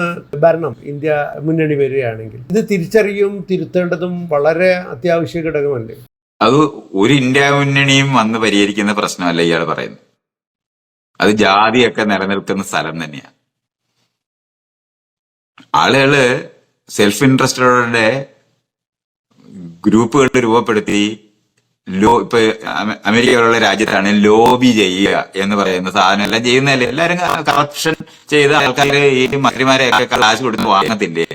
ഭരണം ഇന്ത്യ മുന്നണി വരികയാണെങ്കിൽ ഇത് തിരിച്ചറിയും തിരുത്തേണ്ടതും വളരെ അത്യാവശ്യ ഘടകമല്ലേ. അത് ഒരു ഇന്ത്യ മുന്നണിയും വന്ന് പരിഹരിക്കുന്ന പ്രശ്നമല്ല ഇയാൾ പറയുന്നത്. അത് ജാതിയൊക്കെ നിലനിൽക്കുന്ന സ്ഥലം തന്നെയാണ്. ആളുകള് സെൽഫ് ഇൻട്രസ്റ്റോടെ ഗ്രൂപ്പുകൾ രൂപപ്പെടുത്തി ഇപ്പൊ അമേരിക്കയിലുള്ള രാജ്യത്താണ് ലോബി ചെയ്യുക എന്ന് പറയുന്ന സാധനം എല്ലാം ചെയ്യുന്നതല്ലേ. എല്ലാരും കറപ്ഷൻ ചെയ്ത ആൾക്കാര് ഈ മന്ത്രിമാരെയൊക്കെ കാശ് കൊടുത്ത് വാങ്ങത്തില്ലേ.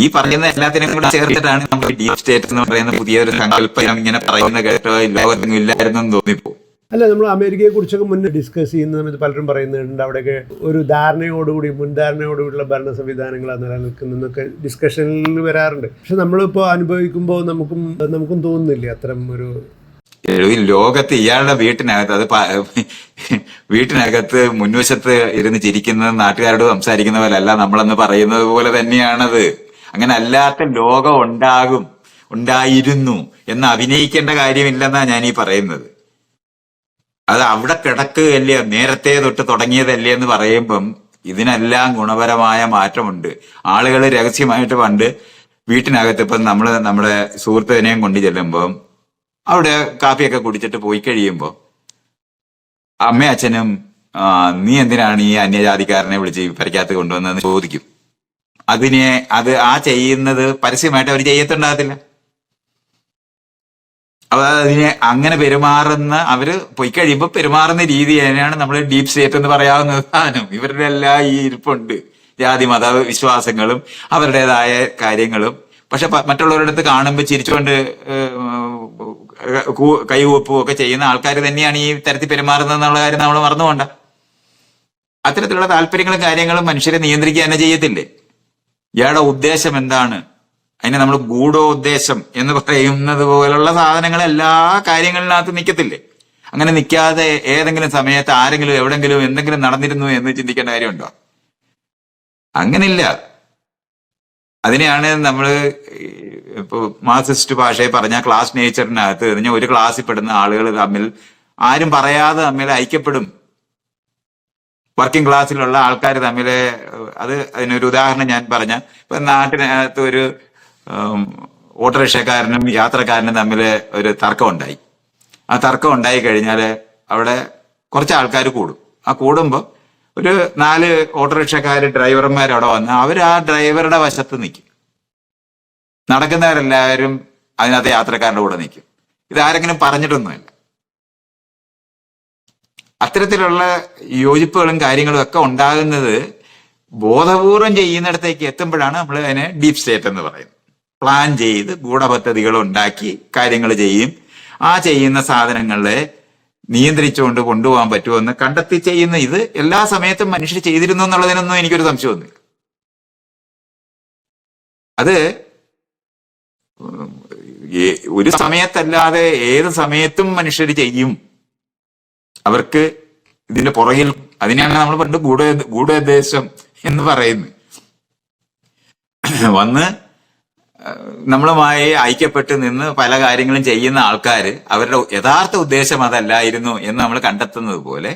ഈ പറയുന്ന എല്ലാത്തിനും കൂടെ ചേർത്തിട്ടാണ് നമ്മൾ ഡീപ് സ്റ്റേറ്റ് എന്ന് പറയുന്ന പുതിയൊരു സങ്കല്പം ഇങ്ങനെ പറയുന്ന കേട്ടോ ലോകത്തൊന്നും ഇല്ലായിരുന്നെന്ന് തോന്നിപ്പോ. അല്ല, നമ്മൾ അമേരിക്കയെ കുറിച്ചൊക്കെ മുന്നേ ഡിസ്കസ് ചെയ്യുന്ന സമയത്ത് പലരും പറയുന്നുണ്ട് അവിടെയൊക്കെ ഒരു മുൻധാരണയോടുകൂടിയുള്ള ഭരണ സംവിധാനങ്ങളാണ് നിലനിൽക്കുന്നതൊക്കെ ഡിസ്കഷനിൽ വരാറുണ്ട്. പക്ഷെ നമ്മളിപ്പോൾ അനുഭവിക്കുമ്പോൾ നമുക്കും തോന്നുന്നില്ല അത്തരം ഒരു ലോകത്ത് ഇയാളുടെ വീട്ടിനകത്ത് മുൻവശത്ത് ഇരുന്ന് ചിരിക്കുന്നത് നാട്ടുകാരോട് സംസാരിക്കുന്ന പോലെ അല്ല നമ്മളെന്ന് പറയുന്നത് പോലെ തന്നെയാണത്. അങ്ങനെ അല്ലാത്ത ലോകം ഉണ്ടായിരുന്നു എന്ന് അഭിനയിക്കേണ്ട കാര്യമില്ലെന്നാ ഞാൻ ഈ പറയുന്നത്. അത് അവിടെ കിടക്കുകയല്ലേ, നേരത്തെ തൊട്ട് തുടങ്ങിയതല്ലേ എന്ന് പറയുമ്പം ഇതിനെല്ലാം ഗുണപരമായ മാറ്റമുണ്ട്. ആളുകൾ രഹസ്യമായിട്ട് പണ്ട് വീട്ടിനകത്ത് ഇപ്പം നമ്മുടെ സുഹൃത്തിനെയും കൊണ്ട് ചെല്ലുമ്പം അവിടെ കാപ്പിയൊക്കെ കുടിച്ചിട്ട് പോയി കഴിയുമ്പോൾ അമ്മയും അച്ഛനും നീ എന്തിനാണ് ഈ അന്യജാതിക്കാരനെ വിളിച്ച് പരിക്കകത്ത് കൊണ്ടുവന്നതെന്ന് ചോദിക്കും. അത് ചെയ്യുന്നത് പരസ്യമായിട്ട് അവർ ചെയ്യത്തുണ്ടാകത്തില്ല. അപ്പൊ അതിനെ അങ്ങനെ അവര് പോയി കഴിയുമ്പോൾ പെരുമാറുന്ന രീതി തന്നെയാണ് നമ്മൾ ഡീപ് സ്റ്റേറ്റ് എന്ന് പറയാവുന്ന സാധനം. ഇവരുടെ എല്ലാം ഈ ഇരിപ്പുണ്ട്, ജാതി മത വിശ്വാസങ്ങളും അവരുടേതായ കാര്യങ്ങളും. പക്ഷെ മറ്റുള്ളവരുടെ അടുത്ത് കാണുമ്പോൾ ചിരിച്ചുകൊണ്ട് കൈകൂപ്പും ഒക്കെ ചെയ്യുന്ന ആൾക്കാർ തന്നെയാണ് ഈ തരത്തിൽ പെരുമാറുന്നത് എന്നുള്ള കാര്യം നമ്മൾ മറന്നുകൊണ്ട. അത്തരത്തിലുള്ള താല്പര്യങ്ങളും കാര്യങ്ങളും മനുഷ്യരെ നിയന്ത്രിക്കുക തന്നെ ചെയ്യത്തില്ലേ. ഇയാളുടെ ഉദ്ദേശം എന്താണ്, അതിനെ നമ്മൾ ഗൂഢോദ്ദേശം എന്ന് പറയുന്നത് പോലുള്ള സാധനങ്ങൾ എല്ലാ കാര്യങ്ങളിനകത്ത് നിൽക്കത്തില്ലേ. അങ്ങനെ നിൽക്കാതെ ഏതെങ്കിലും സമയത്ത് ആരെങ്കിലും എവിടെങ്കിലും എന്തെങ്കിലും നടന്നിരുന്നു എന്ന് ചിന്തിക്കേണ്ട കാര്യമുണ്ടോ? അങ്ങനില്ല. അതിനെയാണ് നമ്മൾ ഇപ്പൊ മാർക്സിസ്റ്റ് ഭാഷയെ പറഞ്ഞ ക്ലാസ് നേച്ചറിനകത്ത് ഒരു ക്ലാസ്സിൽ പെടുന്ന ആളുകൾ തമ്മിൽ ആരും പറയാതെ തമ്മിൽ ഐക്യപ്പെടും. വർക്കിംഗ് ക്ലാസ്സിലുള്ള ആൾക്കാർ തമ്മിൽ അതിനൊരു ഉദാഹരണം ഞാൻ പറഞ്ഞ, ഇപ്പൊ നാട്ടിനകത്ത് ഒരു ഓട്ടോറിക്ഷക്കാരനും യാത്രക്കാരനും തമ്മിൽ ഒരു തർക്കം ഉണ്ടായി. ആ തർക്കം ഉണ്ടായി കഴിഞ്ഞാൽ അവിടെ കുറച്ച് ആൾക്കാർ കൂടും. ആ കൂടുമ്പോൾ ഒരു 4 ഓട്ടോറിക്ഷക്കാര് ഡ്രൈവർമാർ അവിടെ വന്ന് അവർ ആ ഡ്രൈവറുടെ വശത്ത് നിൽക്കും. നടക്കുന്നവരെല്ലാവരും അതിനകത്ത് യാത്രക്കാരുടെ കൂടെ നിൽക്കും. ഇതാരെങ്കിലും പറഞ്ഞിട്ടൊന്നുമില്ല. അത്തരത്തിലുള്ള യോജിപ്പുകളും കാര്യങ്ങളും ഒക്കെ ഉണ്ടാകുന്നത് ബോധപൂർവം ചെയ്യുന്നിടത്തേക്ക് എത്തുമ്പോഴാണ് നമ്മൾ അതിനെ ഡീപ് സ്റ്റേറ്റ് എന്ന് പറയുന്നത്. പ്ലാൻ ചെയ്ത് ഗൂഢപദ്ധതികൾ ഉണ്ടാക്കി കാര്യങ്ങൾ ചെയ്യും. ആ ചെയ്യുന്ന സാധനങ്ങളെ നിയന്ത്രിച്ചുകൊണ്ട് കൊണ്ടുപോകാൻ പറ്റുമെന്ന് കണ്ടെത്തി ചെയ്യുന്ന ഇത് എല്ലാ സമയത്തും മനുഷ്യർ ചെയ്തിരുന്നു എന്നുള്ളതിനൊന്നും എനിക്കൊരു സംശയമൊന്നുമില്ല. അത് ഒരു സമയത്തല്ലാതെ ഏത് സമയത്തും മനുഷ്യർ ചെയ്യും. അവർക്ക് ഇതിന്റെ പുറകിൽ, അതിനെയാണ് നമ്മൾ പണ്ട് ഗൂഢോദ്ദേശം എന്ന് പറയുന്നത്. വന്ന് നമ്മളുമായി ഐക്യപ്പെട്ട് നിന്ന് പല കാര്യങ്ങളും ചെയ്യുന്ന ആൾക്കാർ അവരുടെ യഥാർത്ഥ ഉദ്ദേശം അതല്ലായിരുന്നു എന്ന് നമ്മൾ കണ്ടെത്തുന്നത് പോലെ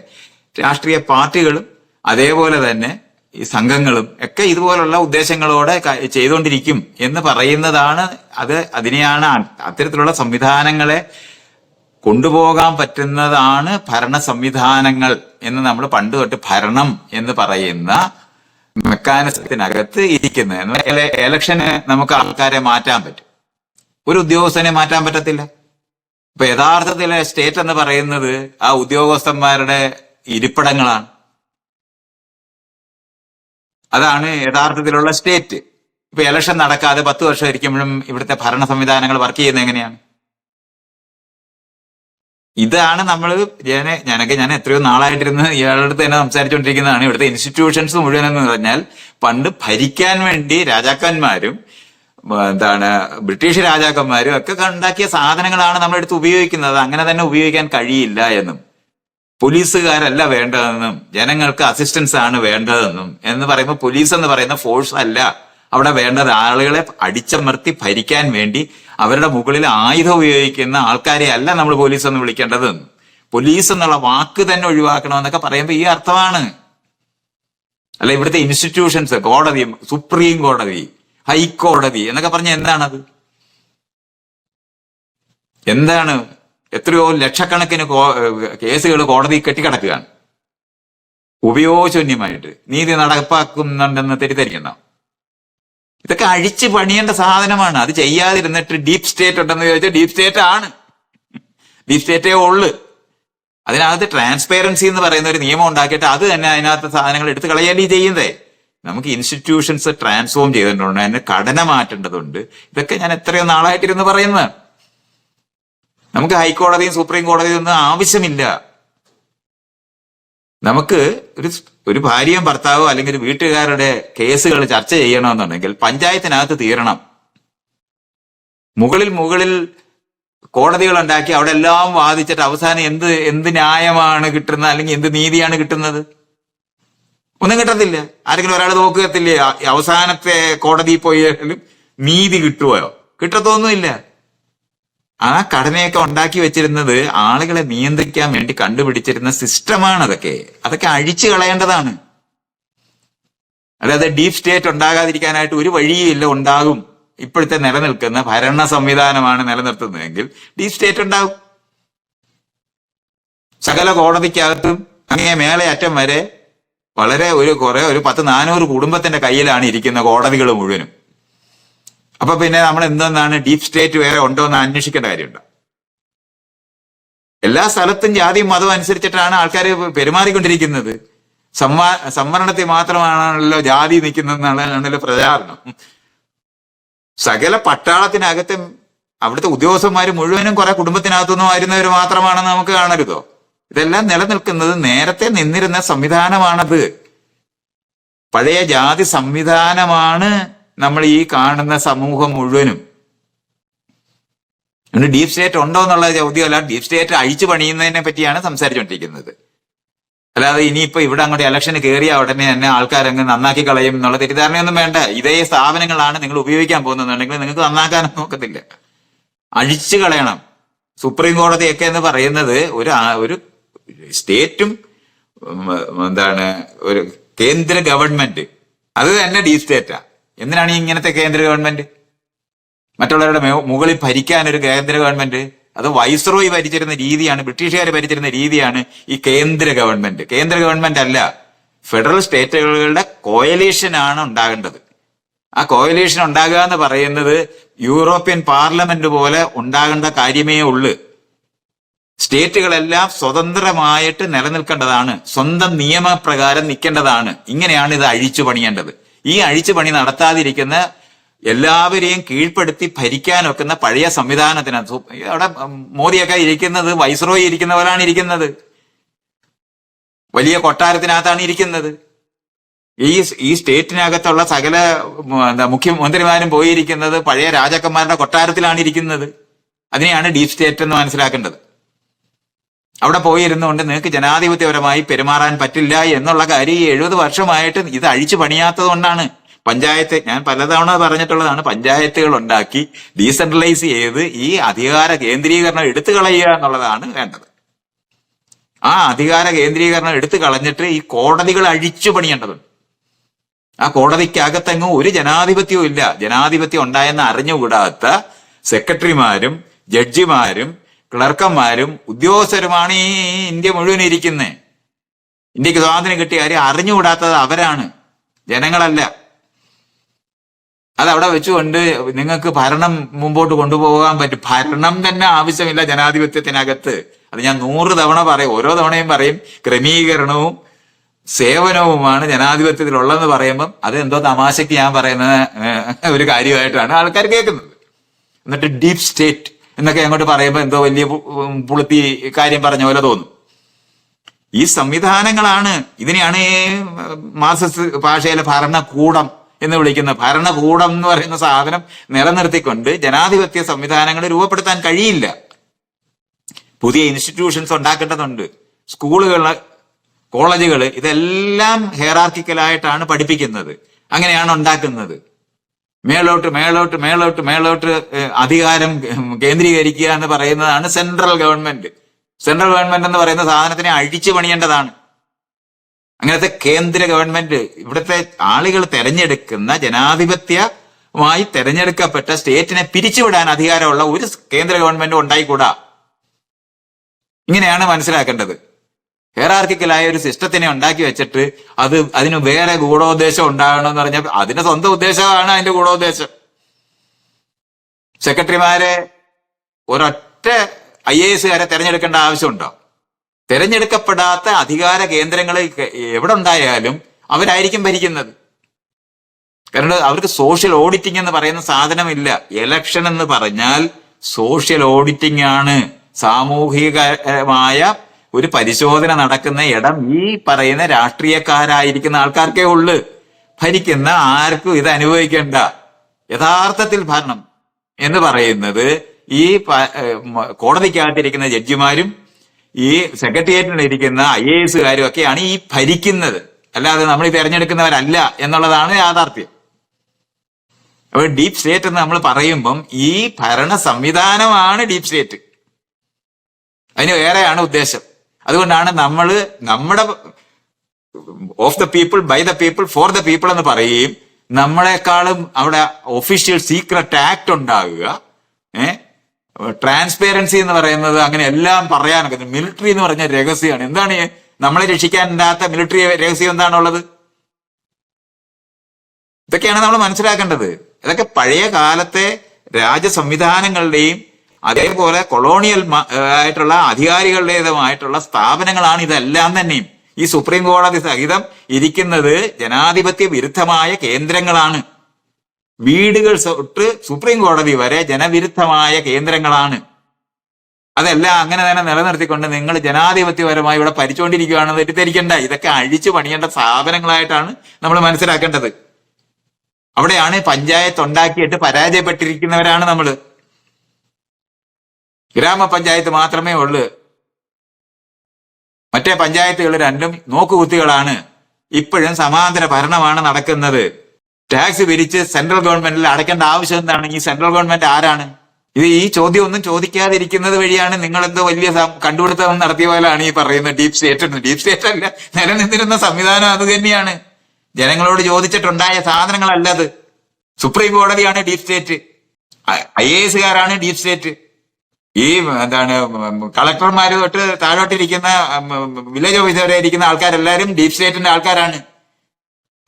രാഷ്ട്രീയ പാർട്ടികളും അതേപോലെ തന്നെ ഈ സംഘങ്ങളും ഒക്കെ ഇതുപോലുള്ള ഉദ്ദേശങ്ങളോടെ ചെയ്തുകൊണ്ടിരിക്കും എന്ന് പറയുന്നതാണ്. അതിനെയാണ് അത്തരത്തിലുള്ള സംവിധാനങ്ങളെ കൊണ്ടുപോകാൻ പറ്റുന്നതാണ് ഭരണ സംവിധാനങ്ങൾ എന്ന് നമ്മൾ പണ്ട് തൊട്ട് ഭരണം എന്ന് പറയുന്ന മെക്കാനിസത്തിനകത്ത് ഇരിക്കുന്നത്. എന്നാൽ എലക്ഷന് നമുക്ക് ആൾക്കാരെ മാറ്റാൻ പറ്റും, ഒരു ഉദ്യോഗസ്ഥനെ മാറ്റാൻ പറ്റത്തില്ല. ഇപ്പൊ യഥാർത്ഥത്തിലെ സ്റ്റേറ്റ് എന്ന് പറയുന്നത് ആ ഉദ്യോഗസ്ഥന്മാരുടെ ഇരിപ്പിടങ്ങളാണ്. അതാണ് യഥാർത്ഥത്തിലുള്ള സ്റ്റേറ്റ്. ഇപ്പൊ ഇലക്ഷൻ നടക്കാതെ 10 വർഷം ഇരിക്കുമ്പോഴും ഇവിടുത്തെ ഭരണ സംവിധാനങ്ങൾ വർക്ക് ചെയ്യുന്നത് എങ്ങനെയാണ്? ഇതാണ് നമ്മൾ ഞാൻ എത്രയോ നാളായിട്ടിരുന്ന് ഇയാളുടെ അടുത്ത് തന്നെ സംസാരിച്ചുകൊണ്ടിരിക്കുന്നതാണ്. ഇവിടുത്തെ ഇൻസ്റ്റിറ്റ്യൂഷൻസ് മുഴുവൻ എന്ന് പറഞ്ഞാൽ പണ്ട് ഭരിക്കാൻ വേണ്ടി രാജാക്കന്മാരും ബ്രിട്ടീഷ് രാജാക്കന്മാരും ഒക്കെ ഉണ്ടാക്കിയ സാധനങ്ങളാണ് നമ്മളെടുത്ത് ഉപയോഗിക്കുന്നത്. അങ്ങനെ തന്നെ ഉപയോഗിക്കാൻ കഴിയില്ല എന്നും, പോലീസുകാരല്ല വേണ്ടതെന്നും, ജനങ്ങൾക്ക് അസിസ്റ്റൻസ് ആണ് വേണ്ടതെന്നും എന്ന് പറയുമ്പോൾ പോലീസ് എന്ന് പറയുന്ന ഫോഴ്സ് അല്ല അവിടെ വേണ്ടത്. ആളുകളെ അടിച്ചമർത്തി ഭരിക്കാൻ വേണ്ടി അവരുടെ മുകളിൽ ആയുധം ഉപയോഗിക്കുന്ന ആൾക്കാരെ അല്ല നമ്മൾ പോലീസ് എന്ന് വിളിക്കേണ്ടതെന്നും, പോലീസ് എന്നുള്ള വാക്ക് തന്നെ ഒഴിവാക്കണമെന്നൊക്കെ പറയുമ്പോൾ ഈ അർത്ഥമാണ്. അല്ല ഇവിടുത്തെ ഇൻസ്റ്റിറ്റ്യൂഷൻസ്, കോടതി, സുപ്രീം കോടതി, ഹൈക്കോടതി എന്നൊക്കെ പറഞ്ഞ എന്താണത്? എന്താണ്? എത്രയോ ലക്ഷക്കണക്കിന് കേസുകൾ കോടതി കെട്ടിക്കിടക്കുകയാണ് ഉപയോഗശൂന്യമായിട്ട്. നീതി നടപ്പാക്കുന്നുണ്ടെന്ന് തെറ്റിദ്ധരിക്കണം. ഇതൊക്കെ അഴിച്ചു പണിയേണ്ട സാധനമാണ്. അത് ചെയ്യാതിരുന്നിട്ട് ഡീപ് സ്റ്റേറ്റ് ഉണ്ടെന്ന് ചോദിച്ചാൽ ഡീപ് സ്റ്റേറ്റ് ആണ്, ഡീപ് സ്റ്റേറ്റേ ഉള്ളു. അതിനകത്ത് ട്രാൻസ്പെറൻസി എന്ന് പറയുന്ന ഒരു നിയമം ഉണ്ടാക്കിയിട്ട് അത് തന്നെ അതിനകത്ത് സാധനങ്ങൾ എടുത്ത് കളയല്ലേ ചെയ്യുന്നതേ. നമുക്ക് ഇൻസ്റ്റിറ്റ്യൂഷൻസ് ട്രാൻസ്ഫോം ചെയ്തിട്ടുണ്ട്, അതിന് ഘടന മാറ്റേണ്ടതുണ്ട്. ഇതൊക്കെ ഞാൻ എത്രയോ നാളായിട്ടിരുന്ന് പറയുന്നത്. നമുക്ക് ഹൈക്കോടതിയും സുപ്രീം കോടതിയും ഒന്നും ആവശ്യമില്ല. നമുക്ക് ഒരു ഭാര്യയും ഭർത്താവോ അല്ലെങ്കിൽ ഒരു വീട്ടുകാരുടെ കേസുകൾ ചർച്ച ചെയ്യണമെന്നുണ്ടെങ്കിൽ പഞ്ചായത്തിനകത്ത് തീരണം. മുകളിൽ കോടതികൾ ഉണ്ടാക്കി അവിടെ എല്ലാം വാദിച്ചിട്ട് അവസാനം എന്ത് ന്യായമാണ് കിട്ടുന്നത്, അല്ലെങ്കിൽ എന്ത് നീതിയാണ് കിട്ടുന്നത്? ഒന്നും കിട്ടത്തില്ല. ആരെങ്കിലും ഒരാൾ നോക്കുകത്തില്ലേ അവസാനത്തെ കോടതിയിൽ പോയാലും നീതി കിട്ടുമോ? കിട്ടത്തൊന്നുമില്ല. ആ ഘടനയൊക്കെ ഉണ്ടാക്കി വെച്ചിരുന്നത് ആളുകളെ നിയന്ത്രിക്കാൻ വേണ്ടി കണ്ടുപിടിച്ചിരുന്ന സിസ്റ്റമാണ്. അതൊക്കെ അഴിച്ചു കളയേണ്ടതാണ്. അല്ലാതെ ഡീപ് സ്റ്റേറ്റ് ഉണ്ടാകാതിരിക്കാനായിട്ട് ഒരു വഴിയില്ല. ഉണ്ടാകും. ഇപ്പോഴത്തെ നിലനിൽക്കുന്ന ഭരണ സംവിധാനമാണ് നിലനിർത്തുന്നതെങ്കിൽ ഡീപ് സ്റ്റേറ്റ് ഉണ്ടാകും. സകല കോടതിക്കകത്തും അങ്ങേ മേലെ അറ്റം വരെ വളരെ ഒരു 400 കുടുംബത്തിന്റെ കയ്യിലാണ് ഇരിക്കുന്ന കോടതികൾ മുഴുവനും. അപ്പൊ പിന്നെ നമ്മൾ എന്തെന്നാണ് ഡീപ് സ്റ്റേറ്റ് വേറെ ഉണ്ടോ എന്ന് അന്വേഷിക്കേണ്ട കാര്യമുണ്ടോ? എല്ലാ സ്ഥലത്തും ജാതിയും മതവും അനുസരിച്ചിട്ടാണ് ആൾക്കാർ പെരുമാറിക്കൊണ്ടിരിക്കുന്നത്. സംവരണത്തിൽ മാത്രമാണല്ലോ ജാതി നിൽക്കുന്നതെന്നാണല്ലോ പ്രചാരണം. സകല പട്ടാളത്തിനകത്തും അവിടുത്തെ ഉദ്യോഗസ്ഥന്മാർ മുഴുവനും കുറെ കുടുംബത്തിനകത്തുനിന്നും വരുന്നവർ മാത്രമാണെന്ന് നമുക്ക് കാണരുതോ? ഇതെല്ലാം നിലനിൽക്കുന്നത് നേരത്തെ നിന്നിരുന്ന സംവിധാനമാണത്. പഴയ ജാതി സംവിധാനമാണ് നമ്മൾ ഈ കാണുന്ന സമൂഹം മുഴുവനും. ഡീപ് സ്റ്റേറ്റ് ഉണ്ടോ എന്നുള്ള ചോദ്യമല്ല, ഡീപ് സ്റ്റേറ്റ് അഴിച്ചു പണിയുന്നതിനെ പറ്റിയാണ് സംസാരിച്ചുകൊണ്ടിരിക്കുന്നത്. അല്ലാതെ ഇനിയിപ്പോ ഇവിടെ അങ്ങോട്ട് ഇലക്ഷന് കയറിയ ഉടനെ തന്നെ ആൾക്കാരങ്ങ് നന്നാക്കി കളയും എന്നുള്ള തെറ്റിദ്ധാരണയൊന്നും വേണ്ട. ഇതേ സ്ഥാപനങ്ങളാണ് നിങ്ങൾ ഉപയോഗിക്കാൻ പോകുന്നതെന്നുണ്ടെങ്കിൽ നിങ്ങൾക്ക് നന്നാക്കാനൊന്നും നോക്കത്തില്ല, അഴിച്ചു കളയണം. സുപ്രീം കോടതിയൊക്കെ എന്ന് പറയുന്നത് ഒരു സ്റ്റേറ്റും ഒരു കേന്ദ്ര ഗവൺമെന്റ്, അത് തന്നെ ഡീപ് സ്റ്റേറ്റാ. എന്തിനാണ് ഇങ്ങനത്തെ കേന്ദ്ര ഗവൺമെന്റ്? മറ്റുള്ളവരുടെ മുകളിൽ ഭരിക്കാൻ ഒരു കേന്ദ്ര ഗവൺമെന്റ്? അത് വൈസ്രോയി ഭരിച്ചിരുന്ന രീതിയാണ്, ബ്രിട്ടീഷുകാർ ഭരിച്ചിരുന്ന രീതിയാണ് ഈ കേന്ദ്ര ഗവൺമെന്റ്. കേന്ദ്ര ഗവൺമെന്റ് അല്ല, ഫെഡറൽ സ്റ്റേറ്റുകളുടെ കോയലീഷൻ ആണ് ഉണ്ടാകേണ്ടത്. ആ കോയലീഷൻ ഉണ്ടാകുക എന്ന് പറയുന്നത് യൂറോപ്യൻ പാർലമെന്റ് പോലെ ഉണ്ടാകേണ്ട കാര്യമേ ഉള്ളൂ. സ്റ്റേറ്റുകളെല്ലാം സ്വതന്ത്രമായിട്ട് നിലനിൽക്കേണ്ടതാണ്, സ്വന്തം നിയമപ്രകാരം നിൽക്കേണ്ടതാണ്. ഇങ്ങനെയാണ് ഇത് അഴിച്ചു പണിയേണ്ടത്. ഈ അഴിച്ചു പണി നടത്താതിരിക്കുന്ന എല്ലാവരെയും കീഴ്പ്പെടുത്തി ഭരിക്കാനൊക്കുന്ന പഴയ സംവിധാനത്തിനകത്ത് അവിടെ മോദിയൊക്കെ ഇരിക്കുന്നത് വൈസ്രോയി ഇരിക്കുന്ന പോലാണ് ഇരിക്കുന്നത്. വലിയ കൊട്ടാരത്തിനകത്താണ് ഇരിക്കുന്നത്. ഈ സ്റ്റേറ്റിനകത്തുള്ള സകല മുഖ്യമന്ത്രിമാരും പോയിരിക്കുന്നത് പഴയ രാജാക്കന്മാരുടെ കൊട്ടാരത്തിലാണ് ഇരിക്കുന്നത്. അതിനെയാണ് ഡീപ് സ്റ്റേറ്റ് എന്ന് മനസ്സിലാക്കേണ്ടത്. അവിടെ പോയിരുന്നുകൊണ്ട് നിങ്ങൾക്ക് ജനാധിപത്യപരമായി പെരുമാറാൻ പറ്റില്ല എന്നുള്ള കാര്യം 70 വർഷമായിട്ട് ഇത് അഴിച്ചു പണിയാത്തത് കൊണ്ടാണ്. പഞ്ചായത്ത്, ഞാൻ പലതവണ പറഞ്ഞിട്ടുള്ളതാണ്, പഞ്ചായത്തുകൾ ഉണ്ടാക്കി ഡീസെൻട്രലൈസ് ചെയ്ത് ഈ അധികാര കേന്ദ്രീകരണം എടുത്തു കളയുക എന്നുള്ളതാണ് വേണ്ടത്. ആ അധികാര കേന്ദ്രീകരണം എടുത്തു കളഞ്ഞിട്ട് ഈ കോടതികൾ അഴിച്ചു പണിയേണ്ടതുണ്ട്. ആ കോടതിക്കകത്തെങ്ങും ഒരു ജനാധിപത്യവും ഇല്ല. ജനാധിപത്യം ഉണ്ടായെന്ന് അറിഞ്ഞുകൂടാത്ത സെക്രട്ടറിമാരും ജഡ്ജിമാരും ക്ലർക്കന്മാരും ഉദ്യോഗസ്ഥരുമാണ് ഈ ഇന്ത്യ മുഴുവൻ ഇരിക്കുന്നത്. ഇന്ത്യക്ക് സ്വാതന്ത്ര്യം കിട്ടിയ കാര്യം അറിഞ്ഞുകൂടാത്തത് അവരാണ്, ജനങ്ങളല്ല. അതവിടെ വെച്ചുകൊണ്ട് നിങ്ങൾക്ക് ഭരണം മുമ്പോട്ട് കൊണ്ടുപോകാൻ പറ്റും. ഭരണം തന്നെ ആവശ്യമില്ല ജനാധിപത്യത്തിനകത്ത്. അത് ഞാൻ 100 തവണ പറയും, ഓരോ തവണയും പറയും. ക്രമീകരണവും സേവനവുമാണ് ജനാധിപത്യത്തിലുള്ളതെന്ന് പറയുമ്പം അത് എന്തോ തമാശയ്ക്ക് ഞാൻ പറയുന്ന ഒരു കാര്യമായിട്ടാണ് ആൾക്കാർ കേൾക്കുന്നത്. എന്നിട്ട് ഡീപ് സ്റ്റേറ്റ് എന്നൊക്കെ അങ്ങോട്ട് പറയുമ്പോൾ എന്തോ വലിയ പുളുത്തി കാര്യം പറഞ്ഞ പോലെ തോന്നും. ഈ സംവിധാനങ്ങളാണ്, ഇതിനെയാണ് മാർക്സിസ്റ്റ് ഭാഷയിലെ ഭരണകൂടം എന്ന് വിളിക്കുന്നത്. ഭരണകൂടം എന്ന് പറയുന്ന സാധനം നിലനിർത്തിക്കൊണ്ട് ജനാധിപത്യ സംവിധാനങ്ങൾ രൂപപ്പെടുത്താൻ കഴിയില്ല. പുതിയ ഇൻസ്റ്റിറ്റ്യൂഷൻസ് ഉണ്ടാക്കേണ്ടതുണ്ട്. സ്കൂളുകൾ, കോളേജുകൾ, ഇതെല്ലാം ഹെയറാർക്കിക്കലായിട്ടാണ് പഠിപ്പിക്കുന്നത്. അങ്ങനെയാണ് ഉണ്ടാക്കുന്നത്. മേലോട്ട് മേലോട്ട് മേലോട്ട് മേലോട്ട് അധികാരം കേന്ദ്രീകരിക്കുക എന്ന് പറയുന്നതാണ് സെൻട്രൽ ഗവൺമെന്റ്. സെൻട്രൽ ഗവൺമെന്റ് എന്ന് പറയുന്ന സാധനത്തിനെ അഴിച്ചു പണിയേണ്ടതാണ്. അങ്ങനത്തെ കേന്ദ്ര ഗവൺമെന്റ്, ഇവിടുത്തെ ആളുകൾ തെരഞ്ഞെടുക്കുന്ന ജനാധിപത്യമായി തെരഞ്ഞെടുക്കപ്പെട്ട സ്റ്റേറ്റിനെ പിരിച്ചുവിടാൻ അധികാരമുള്ള ഒരു കേന്ദ്ര ഗവൺമെന്റ് ഉണ്ടായിക്കൂടാ. ഇങ്ങനെയാണ് മനസ്സിലാക്കേണ്ടത്. ഹെയറാർക്കിക്കലായ ഒരു സിസ്റ്റത്തിനെ ഉണ്ടാക്കി വെച്ചിട്ട് അതിന് വേറെ ഗൂഢോദ്ദേശം ഉണ്ടാകണമെന്ന് പറഞ്ഞാൽ അതിന്റെ സ്വന്തം ഉദ്ദേശമാണ് അതിന്റെ ഗൂഢോദ്ദേശം. സെക്രട്ടറിമാരെ ഒരൊറ്റ IAS തെരഞ്ഞെടുക്കേണ്ട ആവശ്യമുണ്ടോ? തെരഞ്ഞെടുക്കപ്പെടാത്ത അധികാര കേന്ദ്രങ്ങൾ എവിടെ ഉണ്ടായാലും അവരായിരിക്കും ഭരിക്കുന്നത്. കാരണം അവർക്ക് സോഷ്യൽ ഓഡിറ്റിംഗ് എന്ന് പറയുന്ന സാധനമില്ല. എലക്ഷൻ എന്ന് പറഞ്ഞാൽ സോഷ്യൽ ഓഡിറ്റിംഗ് ആണ്. സാമൂഹികമായ ഒരു പരിശോധന നടക്കുന്ന ഇടം ഈ പറയുന്ന രാഷ്ട്രീയക്കാരായിരിക്കുന്ന ആൾക്കാർക്കേ ഉള്ളു. ഭരിക്കുന്ന ആർക്കും ഇത് അനുഭവിക്കേണ്ട. യഥാർത്ഥത്തിൽ ഭരണം എന്ന് പറയുന്നത് ഈ കോടതിക്കകത്തിരിക്കുന്ന ജഡ്ജിമാരും ഈ സെക്രട്ടേറിയറ്റിലിരിക്കുന്ന IASകാരും ഒക്കെയാണ് ഈ ഭരിക്കുന്നത്. അല്ലാതെ നമ്മൾ ഈ തെരഞ്ഞെടുക്കുന്നവരല്ല എന്നുള്ളതാണ് യാഥാർത്ഥ്യം. അപ്പോൾ ഡീപ് സ്റ്റേറ്റ് എന്ന് നമ്മൾ പറയുമ്പം ഈ ഭരണ സംവിധാനമാണ് ഡീപ് സ്റ്റേറ്റ്. അതിന് വേറെയാണ് ഉദ്ദേശം. അതുകൊണ്ടാണ് നമ്മുടെ of the people, by the people, for the people എന്ന് പറയുകയും നമ്മളെക്കാളും അവിടെ ഒഫീഷ്യൽ സീക്രട്ട് ആക്ട് ഉണ്ടാകുക, ട്രാൻസ്പെറൻസി എന്ന് പറയുന്നത്, അങ്ങനെ എല്ലാം പറയാനൊക്കെ. മിലിറ്ററി എന്ന് പറഞ്ഞ രഹസ്യമാണ്. എന്താണ് നമ്മളെ രക്ഷിക്കാനില്ലാത്ത മിലിറ്ററി രഹസ്യം എന്താണുള്ളത്? ഇതൊക്കെയാണ് നമ്മൾ മനസ്സിലാക്കേണ്ടത്. ഇതൊക്കെ പഴയ കാലത്തെ രാജസംവിധാനങ്ങളുടെയും അതേപോലെ കൊളോണിയൽ ആയിട്ടുള്ള അധികാരികളുടേതുമായിട്ടുള്ള സ്ഥാപനങ്ങളാണ് ഇതെല്ലാം തന്നെയും. ഈ സുപ്രീം കോടതി സഹിതം ഇരിക്കുന്നത് ജനാധിപത്യ വിരുദ്ധമായ കേന്ദ്രങ്ങളാണ്. വീടുകൾ തൊട്ട് സുപ്രീം കോടതി വരെ ജനവിരുദ്ധമായ കേന്ദ്രങ്ങളാണ്. അതെല്ലാം അങ്ങനെ തന്നെ നിലനിർത്തിക്കൊണ്ട് നിങ്ങൾ ജനാധിപത്യപരമായി ഇവിടെ ഭരിച്ചുകൊണ്ടിരിക്കുകയാണെന്ന് തെറ്റിദ്ധരിക്കേണ്ട. ഇതൊക്കെ അഴിച്ചു പണിയേണ്ട സ്ഥാപനങ്ങളായിട്ടാണ് നമ്മൾ മനസ്സിലാക്കേണ്ടത്. അവിടെയാണ് പഞ്ചായത്ത് ഉണ്ടാക്കിയിട്ട് പരാജയപ്പെട്ടിരിക്കുന്നവരാണ് നമ്മൾ. ഗ്രാമപഞ്ചായത്ത് മാത്രമേ ഉള്ളൂ. മറ്റേ പഞ്ചായത്തുകൾ രണ്ടും നോക്കുകുത്തികളാണ്. ഇപ്പോഴും സമാന്തര ഭരണമാണ് നടക്കുന്നത്. ടാക്സ് പിരിച്ച് സെൻട്രൽ ഗവൺമെന്റിൽ അടയ്ക്കേണ്ട ആവശ്യം എന്താണ്? ഈ സെൻട്രൽ ഗവൺമെന്റ് ആരാണ്? ഈ ചോദ്യം ഒന്നും ചോദിക്കാതിരിക്കുന്നത് വഴിയാണ് നിങ്ങൾ എന്തോ വലിയ കണ്ടുപിടുത്തം നടത്തിയ പോലെയാണ് ഈ പറയുന്ന ഡീപ് സ്റ്റേറ്റ്. ഡീപ് സ്റ്റേറ്റ് അല്ല, നിലനിന്നിരുന്ന സംവിധാനം അത് തന്നെയാണ്. ജനങ്ങളോട് ചോദിച്ചിട്ടുണ്ടായ സാധനങ്ങളല്ലത്. സുപ്രീം കോടതിയാണ് ഡീപ് സ്റ്റേറ്റ്. IASകാരാണ് ഡീപ് സ്റ്റേറ്റ്. ഈ കളക്ടർമാര് തൊട്ട് താഴോട്ടിരിക്കുന്ന വില്ലേജ് ഓഫീസർ വരെ ഇരിക്കുന്ന ആൾക്കാരെല്ലാരും ഡീപ് സ്റ്റേറ്റിന്റെ ആൾക്കാരാണ്.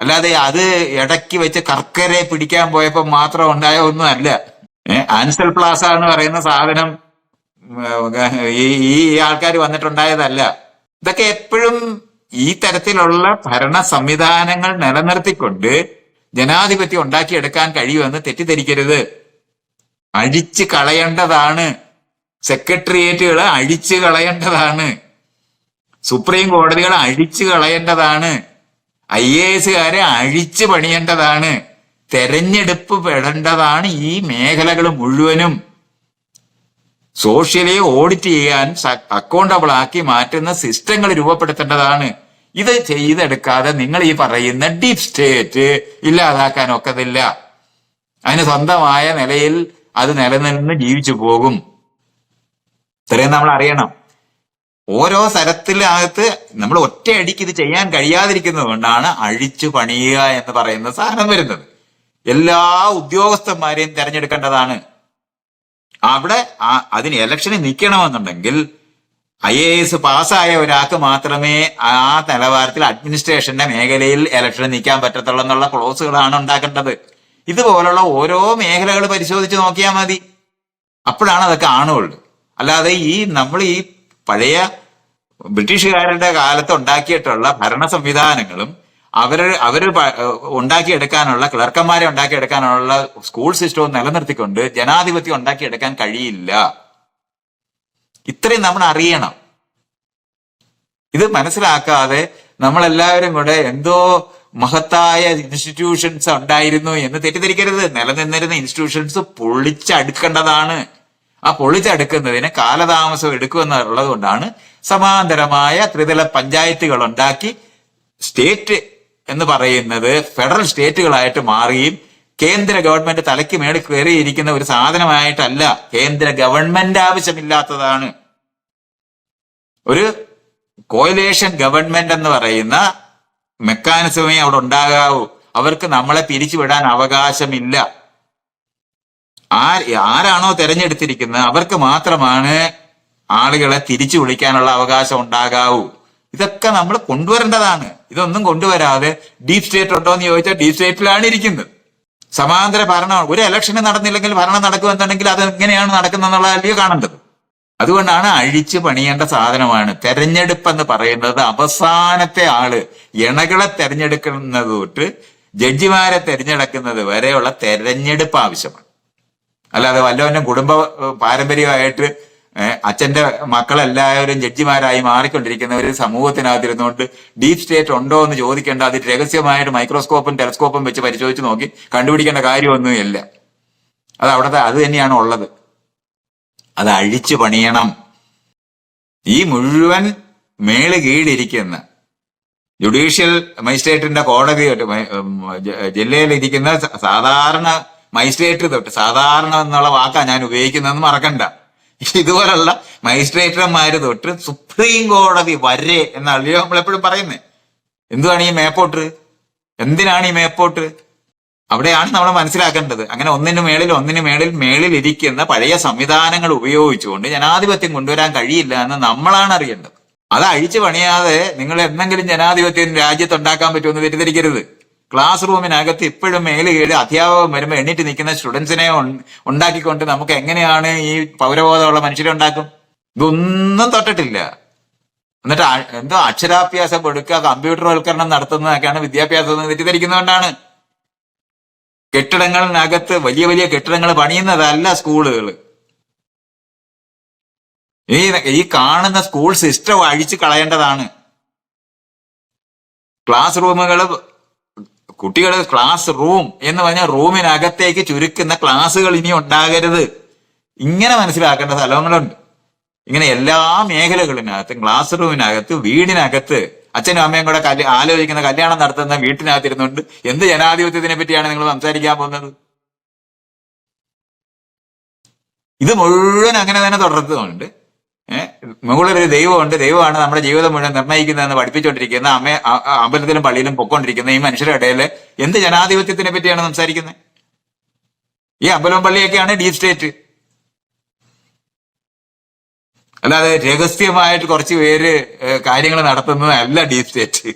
അല്ലാതെ അത് ഇടയ്ക്ക് വെച്ച് കർക്കരെ പിടിക്കാൻ പോയപ്പോ മാത്രം ഉണ്ടായ ഒന്നും അല്ല. ആൻസൽ പ്ലാസ എന്ന് പറയുന്ന സാധനം ഈ ആൾക്കാർ വന്നിട്ടുണ്ടായതല്ല. ഇതൊക്കെ എപ്പോഴും ഈ തരത്തിലുള്ള ഭരണ സംവിധാനങ്ങൾ നിലനിർത്തിക്കൊണ്ട് ജനാധിപത്യം ഉണ്ടാക്കിയെടുക്കാൻ കഴിയുമെന്ന് തെറ്റിദ്ധരിക്കരുത്. അഴിച്ചു കളയേണ്ടതാണ്. സെക്രട്ടേറിയറ്റുകളെ അഴിച്ചു കളയേണ്ടതാണ്. സുപ്രീം കോടതികളെ അഴിച്ചു കളയേണ്ടതാണ്. IASകാരെ അഴിച്ചു പണിയേണ്ടതാണ്. തെരഞ്ഞെടുപ്പ് പെടേണ്ടതാണ്. ഈ മേഖലകൾ മുഴുവനും സോഷ്യലി ഓഡിറ്റ് ചെയ്യാൻ അക്കൗണ്ടബിൾ ആക്കി മാറ്റുന്ന സിസ്റ്റങ്ങൾ രൂപപ്പെടുത്തേണ്ടതാണ്. ഇത് ചെയ്തെടുക്കാതെ നിങ്ങൾ ഈ പറയുന്ന ഡീപ് സ്റ്റേറ്റ് ഇല്ലാതാക്കാൻ ഒക്കത്തില്ല. അതിന് സ്വന്തമായ നിലയിൽ അത് നിലനിന്ന് ജീവിച്ചു പോകും. ഇത്രയും നമ്മൾ അറിയണം. ഓരോ സ്ഥലത്തിനകത്ത് നമ്മൾ ഒറ്റയടിക്ക് ഇത് ചെയ്യാൻ കഴിയാതിരിക്കുന്നത് കൊണ്ടാണ് അഴിച്ചു പണിയുക എന്ന് പറയുന്ന സാധനം വരുന്നത്. എല്ലാ ഉദ്യോഗസ്ഥന്മാരെയും തെരഞ്ഞെടുക്കേണ്ടതാണ്. അവിടെ അതിന് ഇലക്ഷന് നിൽക്കണമെന്നുണ്ടെങ്കിൽ IAS പാസ്സായ ഒരാൾക്ക് മാത്രമേ ആ നിലവാരത്തിൽ അഡ്മിനിസ്ട്രേഷന്റെ മേഖലയിൽ ഇലക്ഷന് നിൽക്കാൻ പറ്റത്തുള്ളൂ എന്നുള്ള ക്ലോസുകളാണ് ഉണ്ടാക്കേണ്ടത്. ഇതുപോലുള്ള ഓരോ മേഖലകൾ പരിശോധിച്ച് നോക്കിയാൽ മതി. അപ്പോഴാണ് അതൊക്കെ ആണുള്ളൂ. അല്ലാതെ നമ്മൾ ഈ പഴയ ബ്രിട്ടീഷുകാരുടെ കാലത്ത് ഉണ്ടാക്കിയിട്ടുള്ള ഭരണ സംവിധാനങ്ങളും അവര് ഉണ്ടാക്കിയെടുക്കാനുള്ള ക്ലർക്കന്മാരെ ഉണ്ടാക്കിയെടുക്കാനുള്ള സ്കൂൾ സിസ്റ്റവും നിലനിർത്തിക്കൊണ്ട് ജനാധിപത്യം ഉണ്ടാക്കിയെടുക്കാൻ കഴിയില്ല. ഇത്രയും നമ്മൾ അറിയണം. ഇത് മനസ്സിലാക്കാതെ നമ്മളെല്ലാവരും കൂടെ എന്തോ മഹത്തായ ഇൻസ്റ്റിറ്റ്യൂഷൻസ് ഉണ്ടായിരുന്നു എന്ന് തെറ്റിദ്ധരിക്കരുത്. നിലനിന്നിരുന്ന ഇൻസ്റ്റിറ്റ്യൂഷൻസ് പൊളിച്ചടുക്കേണ്ടതാണ്. ആ പൊളിച്ചടുക്കുന്നതിന് കാലതാമസം എടുക്കുമെന്നുള്ളത് കൊണ്ടാണ് സമാന്തരമായ ത്രിതല പഞ്ചായത്തുകൾ ഉണ്ടാക്കി സ്റ്റേറ്റ് എന്ന് പറയുന്നത് ഫെഡറൽ സ്റ്റേറ്റുകളായിട്ട് മാറുകയും കേന്ദ്ര ഗവൺമെന്റ് തലയ്ക്ക് മേളിൽ കയറിയിരിക്കുന്ന ഒരു സാധനമായിട്ടല്ല. കേന്ദ്ര ഗവൺമെന്റ് ആവശ്യമില്ലാത്തതാണ്. ഒരു കോയിലേഷൻ ഗവൺമെന്റ് എന്ന് പറയുന്ന മെക്കാനിസമേ അവിടെ ഉണ്ടാകാവൂ. അവർക്ക് നമ്മളെ പിരിച്ചുവിടാൻ അവകാശമില്ല. ആരാണോ തെരഞ്ഞെടുത്തിരിക്കുന്നത് അവർക്ക് മാത്രമാണ് ആളുകളെ തിരിച്ചു വിളിക്കാനുള്ള അവകാശം ഉണ്ടാകാവൂ. ഇതൊക്കെ നമ്മൾ കൊണ്ടുവരേണ്ടതാണ്. ഇതൊന്നും കൊണ്ടുവരാതെ ഡീപ് സ്റ്റേറ്റ് ഉണ്ടോ എന്ന് ചോദിച്ചാൽ ഡീപ് സ്റ്റേറ്റിലാണ് ഇരിക്കുന്നത്. സമാന്തര ഭരണം ഒരു ഇലക്ഷന് നടന്നില്ലെങ്കിൽ ഭരണം നടക്കുമെന്നുണ്ടെങ്കിൽ അത് എങ്ങനെയാണ് നടക്കുന്നതെന്നുള്ളതല്ലയോ കാണേണ്ടത്. അതുകൊണ്ടാണ് അഴിച്ചു പണിയേണ്ട സാധനമാണ് തെരഞ്ഞെടുപ്പ് എന്ന് പറയുന്നത്. അവസാനത്തെ ആള് ഇണകളെ തെരഞ്ഞെടുക്കുന്നത് തൊട്ട് ജഡ്ജിമാരെ തെരഞ്ഞെടുക്കുന്നത് വരെയുള്ള തെരഞ്ഞെടുപ്പ് ആവശ്യമാണ്. അല്ലാതെ വല്ലവനും കുടുംബ പാരമ്പര്യമായിട്ട് അച്ഛന്റെ മക്കളെല്ലാവരും ജഡ്ജിമാരായി മാറിക്കൊണ്ടിരിക്കുന്ന ഒരു സമൂഹത്തിനകത്തിരുന്നുകൊണ്ട് ഡീപ് സ്റ്റേറ്റ് ഉണ്ടോ എന്ന് ചോദിക്കേണ്ട. അത് രഹസ്യമായിട്ട് മൈക്രോസ്കോപ്പും ടെലസ്കോപ്പും വെച്ച് പരിശോധിച്ച് നോക്കി കണ്ടുപിടിക്കേണ്ട കാര്യമൊന്നുമില്ല. അത് തന്നെയാണ് ഉള്ളത്. അത് അഴിച്ചു പണിയണം. ഈ മുഴുവൻ മേള് കീഴിരിക്കുന്ന ജുഡീഷ്യൽ മജിസ്ട്രേറ്റിന്റെ കോടതി ജില്ലയിലിരിക്കുന്ന സാധാരണ മജിസ്ട്രേറ്റ് തൊട്ട്, സാധാരണ എന്നുള്ള വാക്കാണ് ഞാൻ ഉപയോഗിക്കുന്നതെന്ന് മറക്കണ്ട, ഇതുപോലുള്ള മജിസ്ട്രേറ്റർമാര് തൊട്ട് സുപ്രീം കോടതി വരെ എന്നല്ലയോ നമ്മളെപ്പോഴും പറയുന്നത്. എന്തുവാണ് ഈ മേപ്പോട്ട്? എന്തിനാണ് ഈ മേപ്പോട്ട്? അവിടെയാണ് നമ്മൾ മനസ്സിലാക്കേണ്ടത്. അങ്ങനെ ഒന്നിനു മേളിൽ ഇരിക്കുന്ന പഴയ സംവിധാനങ്ങൾ ഉപയോഗിച്ചുകൊണ്ട് ജനാധിപത്യം കൊണ്ടുവരാൻ കഴിയില്ല എന്ന് നമ്മളാണ് അറിയേണ്ടത്. അത് അഴിച്ചു പണിയാതെ നിങ്ങൾ എന്തെങ്കിലും ജനാധിപത്യം രാജ്യത്തുണ്ടാക്കാൻ പറ്റുമെന്ന് തെറ്റിദ്ധരിക്കരുത്. ക്ലാസ് റൂമിനകത്ത് ഇപ്പോഴും കീഴ് അധ്യാപകൻ വരുമ്പോൾ എണ്ണീറ്റ് നിൽക്കുന്ന സ്റ്റുഡൻസിനെ ഉണ്ടാക്കിക്കൊണ്ട് നമുക്ക് എങ്ങനെയാണ് ഈ പൗരബോധമുള്ള മനുഷ്യരെ ഉണ്ടാക്കും? ഇതൊന്നും തൊട്ടിട്ടില്ല. എന്നിട്ട് എന്തോ അക്ഷരാഭ്യാസം കൊടുക്കുക, കമ്പ്യൂട്ടർവൽക്കരണം നടത്തുന്നതൊക്കെയാണ് വിദ്യാഭ്യാസം എന്ന് തെറ്റിദ്ധരിക്കുന്നതുകൊണ്ടാണ്. കെട്ടിടങ്ങളിനകത്ത് വലിയ വലിയ കെട്ടിടങ്ങൾ പണിയുന്നതല്ല സ്കൂളുകൾ. ഈ കാണുന്ന സ്കൂൾ സിസ്റ്റം അഴിച്ചു കളയേണ്ടതാണ്. ക്ലാസ് റൂമുകൾ, കുട്ടികൾ ക്ലാസ് റൂം എന്ന് പറഞ്ഞാൽ റൂമിനകത്തേക്ക് ചുരുക്കുന്ന ക്ലാസ്സുകൾ ഇനി ഉണ്ടാകരുത്. ഇങ്ങനെ മനസ്സിലാക്കേണ്ട സ്ഥലങ്ങളുണ്ട്. ഇങ്ങനെ എല്ലാ മേഖലകളിനകത്തും ക്ലാസ് റൂമിനകത്ത്, വീടിനകത്ത് അച്ഛനും അമ്മയും കൂടെ ആലോചിക്കുന്ന കല്യാണം നടത്തുന്ന വീട്ടിനകത്തിരുന്നുകൊണ്ട് എന്ത് ജനാധിപത്യത്തിനെ പറ്റിയാണ് നിങ്ങൾ സംസാരിക്കാൻ പോകുന്നത്? ഇത് മുഴുവൻ അങ്ങനെ തന്നെ തുടർത്തുന്നുണ്ട്. മുകളിലൊരു ദൈവമുണ്ട്, ദൈവമാണ് നമ്മുടെ ജീവിതം മുഴുവൻ നിർണ്ണയിക്കുന്നതെന്ന് പഠിപ്പിച്ചുകൊണ്ടിരിക്കുന്ന അമ്പലത്തിലും പള്ളിയിലും പൊക്കോണ്ടിരിക്കുന്ന ഈ മനുഷ്യരുടെ ഇടയിൽ എന്ത് ജനാധിപത്യത്തിനെ പറ്റിയാണ് സംസാരിക്കുന്നത്? ഈ അമ്പലവും പള്ളിയൊക്കെയാണ് ഡീപ് സ്റ്റേറ്റ്. അല്ലാതെ രഹസ്യമായിട്ട് കുറച്ച് പേര് കാര്യങ്ങൾ നടത്തുന്നതല്ല ഡീപ് സ്റ്റേറ്റ്.